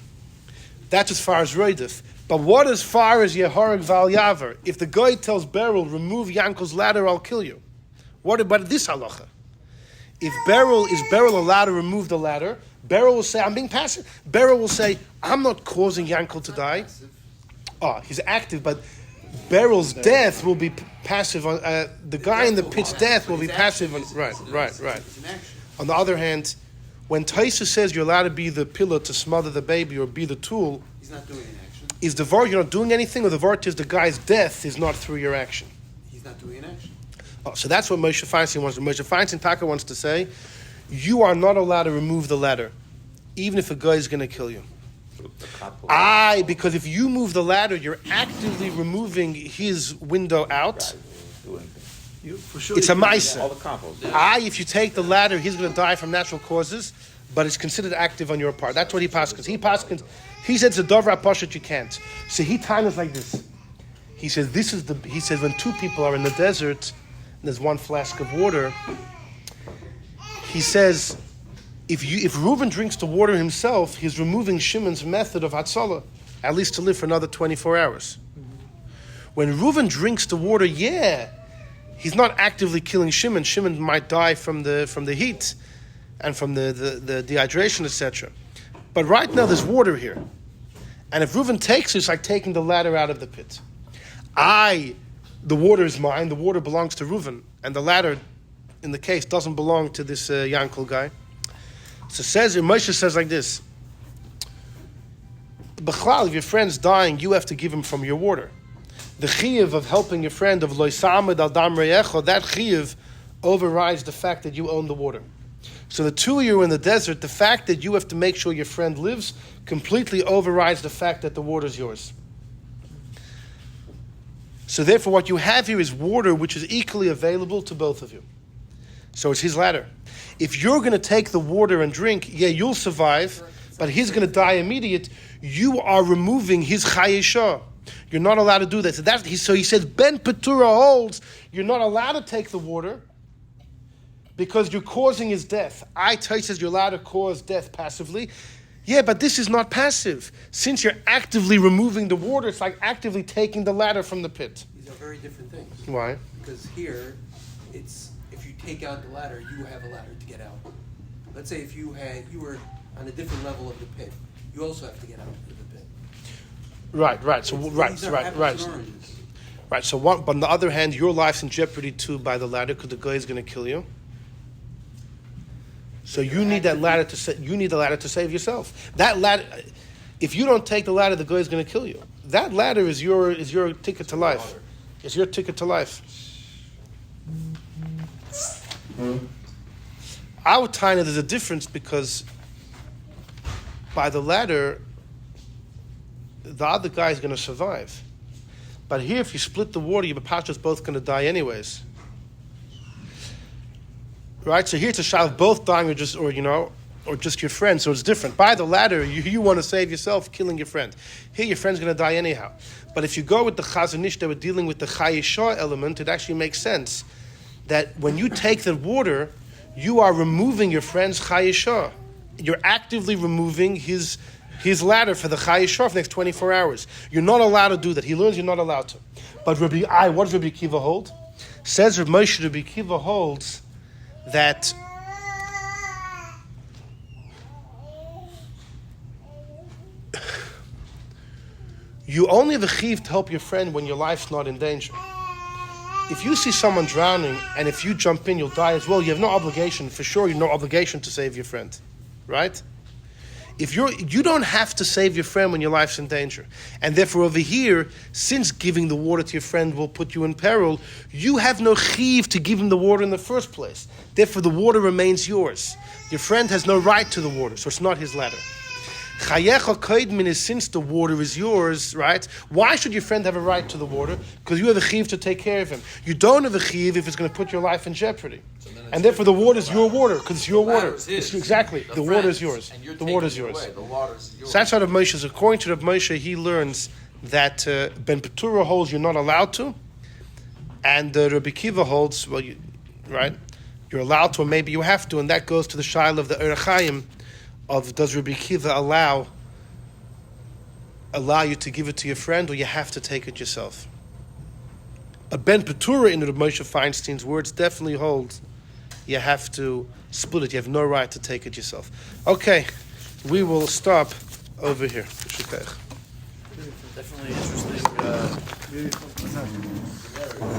Speaker 1: That's as far as Raidif. But what as far as Yehorig Val Yaver? If the guy tells Beryl, remove Yankel's ladder, I'll kill you. What about this halacha? Is Beryl allowed to remove the ladder? Beryl will say, I'm being passive. Beryl will say, I'm not causing Yankel to die. Oh, he's active, but Beryl's death will be passive. The guy in the pit's death will be passive. Right. On the other hand, when Taisa says you're allowed to be the pillar to smother the baby or be the tool,
Speaker 7: he's not doing an action.
Speaker 1: Is the vart you're not doing anything, or the vart is the guy's death is not through your action?
Speaker 7: He's not doing an action.
Speaker 1: Oh, so that's what Moshe Feinstein wants. Moshe Feinstein Taka wants to say, you are not allowed to remove the ladder, even if a guy is going to kill you. Because if you move the ladder, you're actively removing his window out. It's a maisa. If you take the ladder, he's going to die from natural causes. but it's considered active on your part. That's what he paskins. He says the Dovra Pashat you can't. So he time is like this. He says he says when two people are in the desert and there's one flask of water, he says if Reuven drinks the water himself, he's removing Shimon's method of Hatzalah, at least to live for another 24 hours. When Reuven drinks the water, he's not actively killing Shimon. Shimon might die from the heat and from the dehydration, etc. But right now there's water here. And if Reuven takes it, it's like taking the ladder out of the pit. The water is mine, the water belongs to Reuven, and the ladder, in the case, doesn't belong to this Yankel guy. So Moshe says like this, B'chlal, if your friend's dying, you have to give him from your water. The chiyuv of helping your friend of lo yisamed al dam reyecho, that chiyuv overrides the fact that you own the water. So the two of you in the desert, the fact that you have to make sure your friend lives completely overrides the fact that the water is yours. So therefore what you have here is water which is equally available to both of you. So it's his ladder. If you're going to take the water and drink, you'll survive, but he's going to die immediate. You are removing his chayeshah. You're not allowed to do that. So he says, Ben Petura holds, you're not allowed to take the water because you're causing his death. Says you're allowed to cause death passively. Yeah, but this is not passive. Since you're actively removing the water, it's like actively taking the ladder from the pit.
Speaker 7: These are very different things.
Speaker 1: Why?
Speaker 7: Because here, it's if you take out the ladder, you have a ladder to get out. Let's say if you were on a different level of the pit, you also have to get out of the pit. Right. So but
Speaker 1: on the other hand, your life's in jeopardy too by the ladder because the guy is going to kill you. So you need that ladder to save yourself. That ladder, if you don't take the ladder, the guy is going to kill you. That ladder is your ticket to life. It's your ticket to life. Our time there's a difference because by the ladder, the other guy is going to survive. But here, if you split the water, your pasha's both going to die anyways. Right? So here it's a shah of both dying or just your friend. So it's different. By the ladder, you want to save yourself, killing your friend. Here, your friend's going to die anyhow. But if you go with the Chazon Ish that we're dealing with the Chayeshah element, it actually makes sense that when you take the water, you are removing your friend's Chayeshah. You're actively removing his ladder for the Chayeshah for the next 24 hours. You're not allowed to do that. He learns you're not allowed to. But what does Rabbi Akiva hold? Says Rabbi Moshe, Rabbi Akiva holds that you only have a chiv to help your friend when your life's not in danger. If you see someone drowning and if you jump in, you'll die as well. You have no obligation, for sure, you have no obligation to save your friend, right? You don't have to save your friend when your life's in danger. And therefore over here, since giving the water to your friend will put you in peril, you have no chiv to give him the water in the first place. Therefore the water remains yours. Your friend has no right to the water, so it's not his ladder. Chayecha koidmin is since the water is yours, right? Why should your friend have a right to the water? Because you have a chiv to take care of him. You don't have a chiv if it's going to put your life in jeopardy. And therefore the water is your water, because it's your water. Exactly. The water is yours. The water is yours.
Speaker 5: The water is yours.
Speaker 1: So that's what Rav Moshe is. According to Rav Moshe, he learns that Ben Petura holds you're not allowed to, and Rabbi Akiva holds, you're allowed to, or maybe you have to, and that goes to the shaila of the Orach Chaim, of does Rabbi Akiva allow you to give it to your friend, or you have to take it yourself? But Ben Petura, in Rabbi Moshe Feinstein's words, definitely holds you have to split it. You have no right to take it yourself. Okay, we will stop over here.
Speaker 10: Definitely interesting.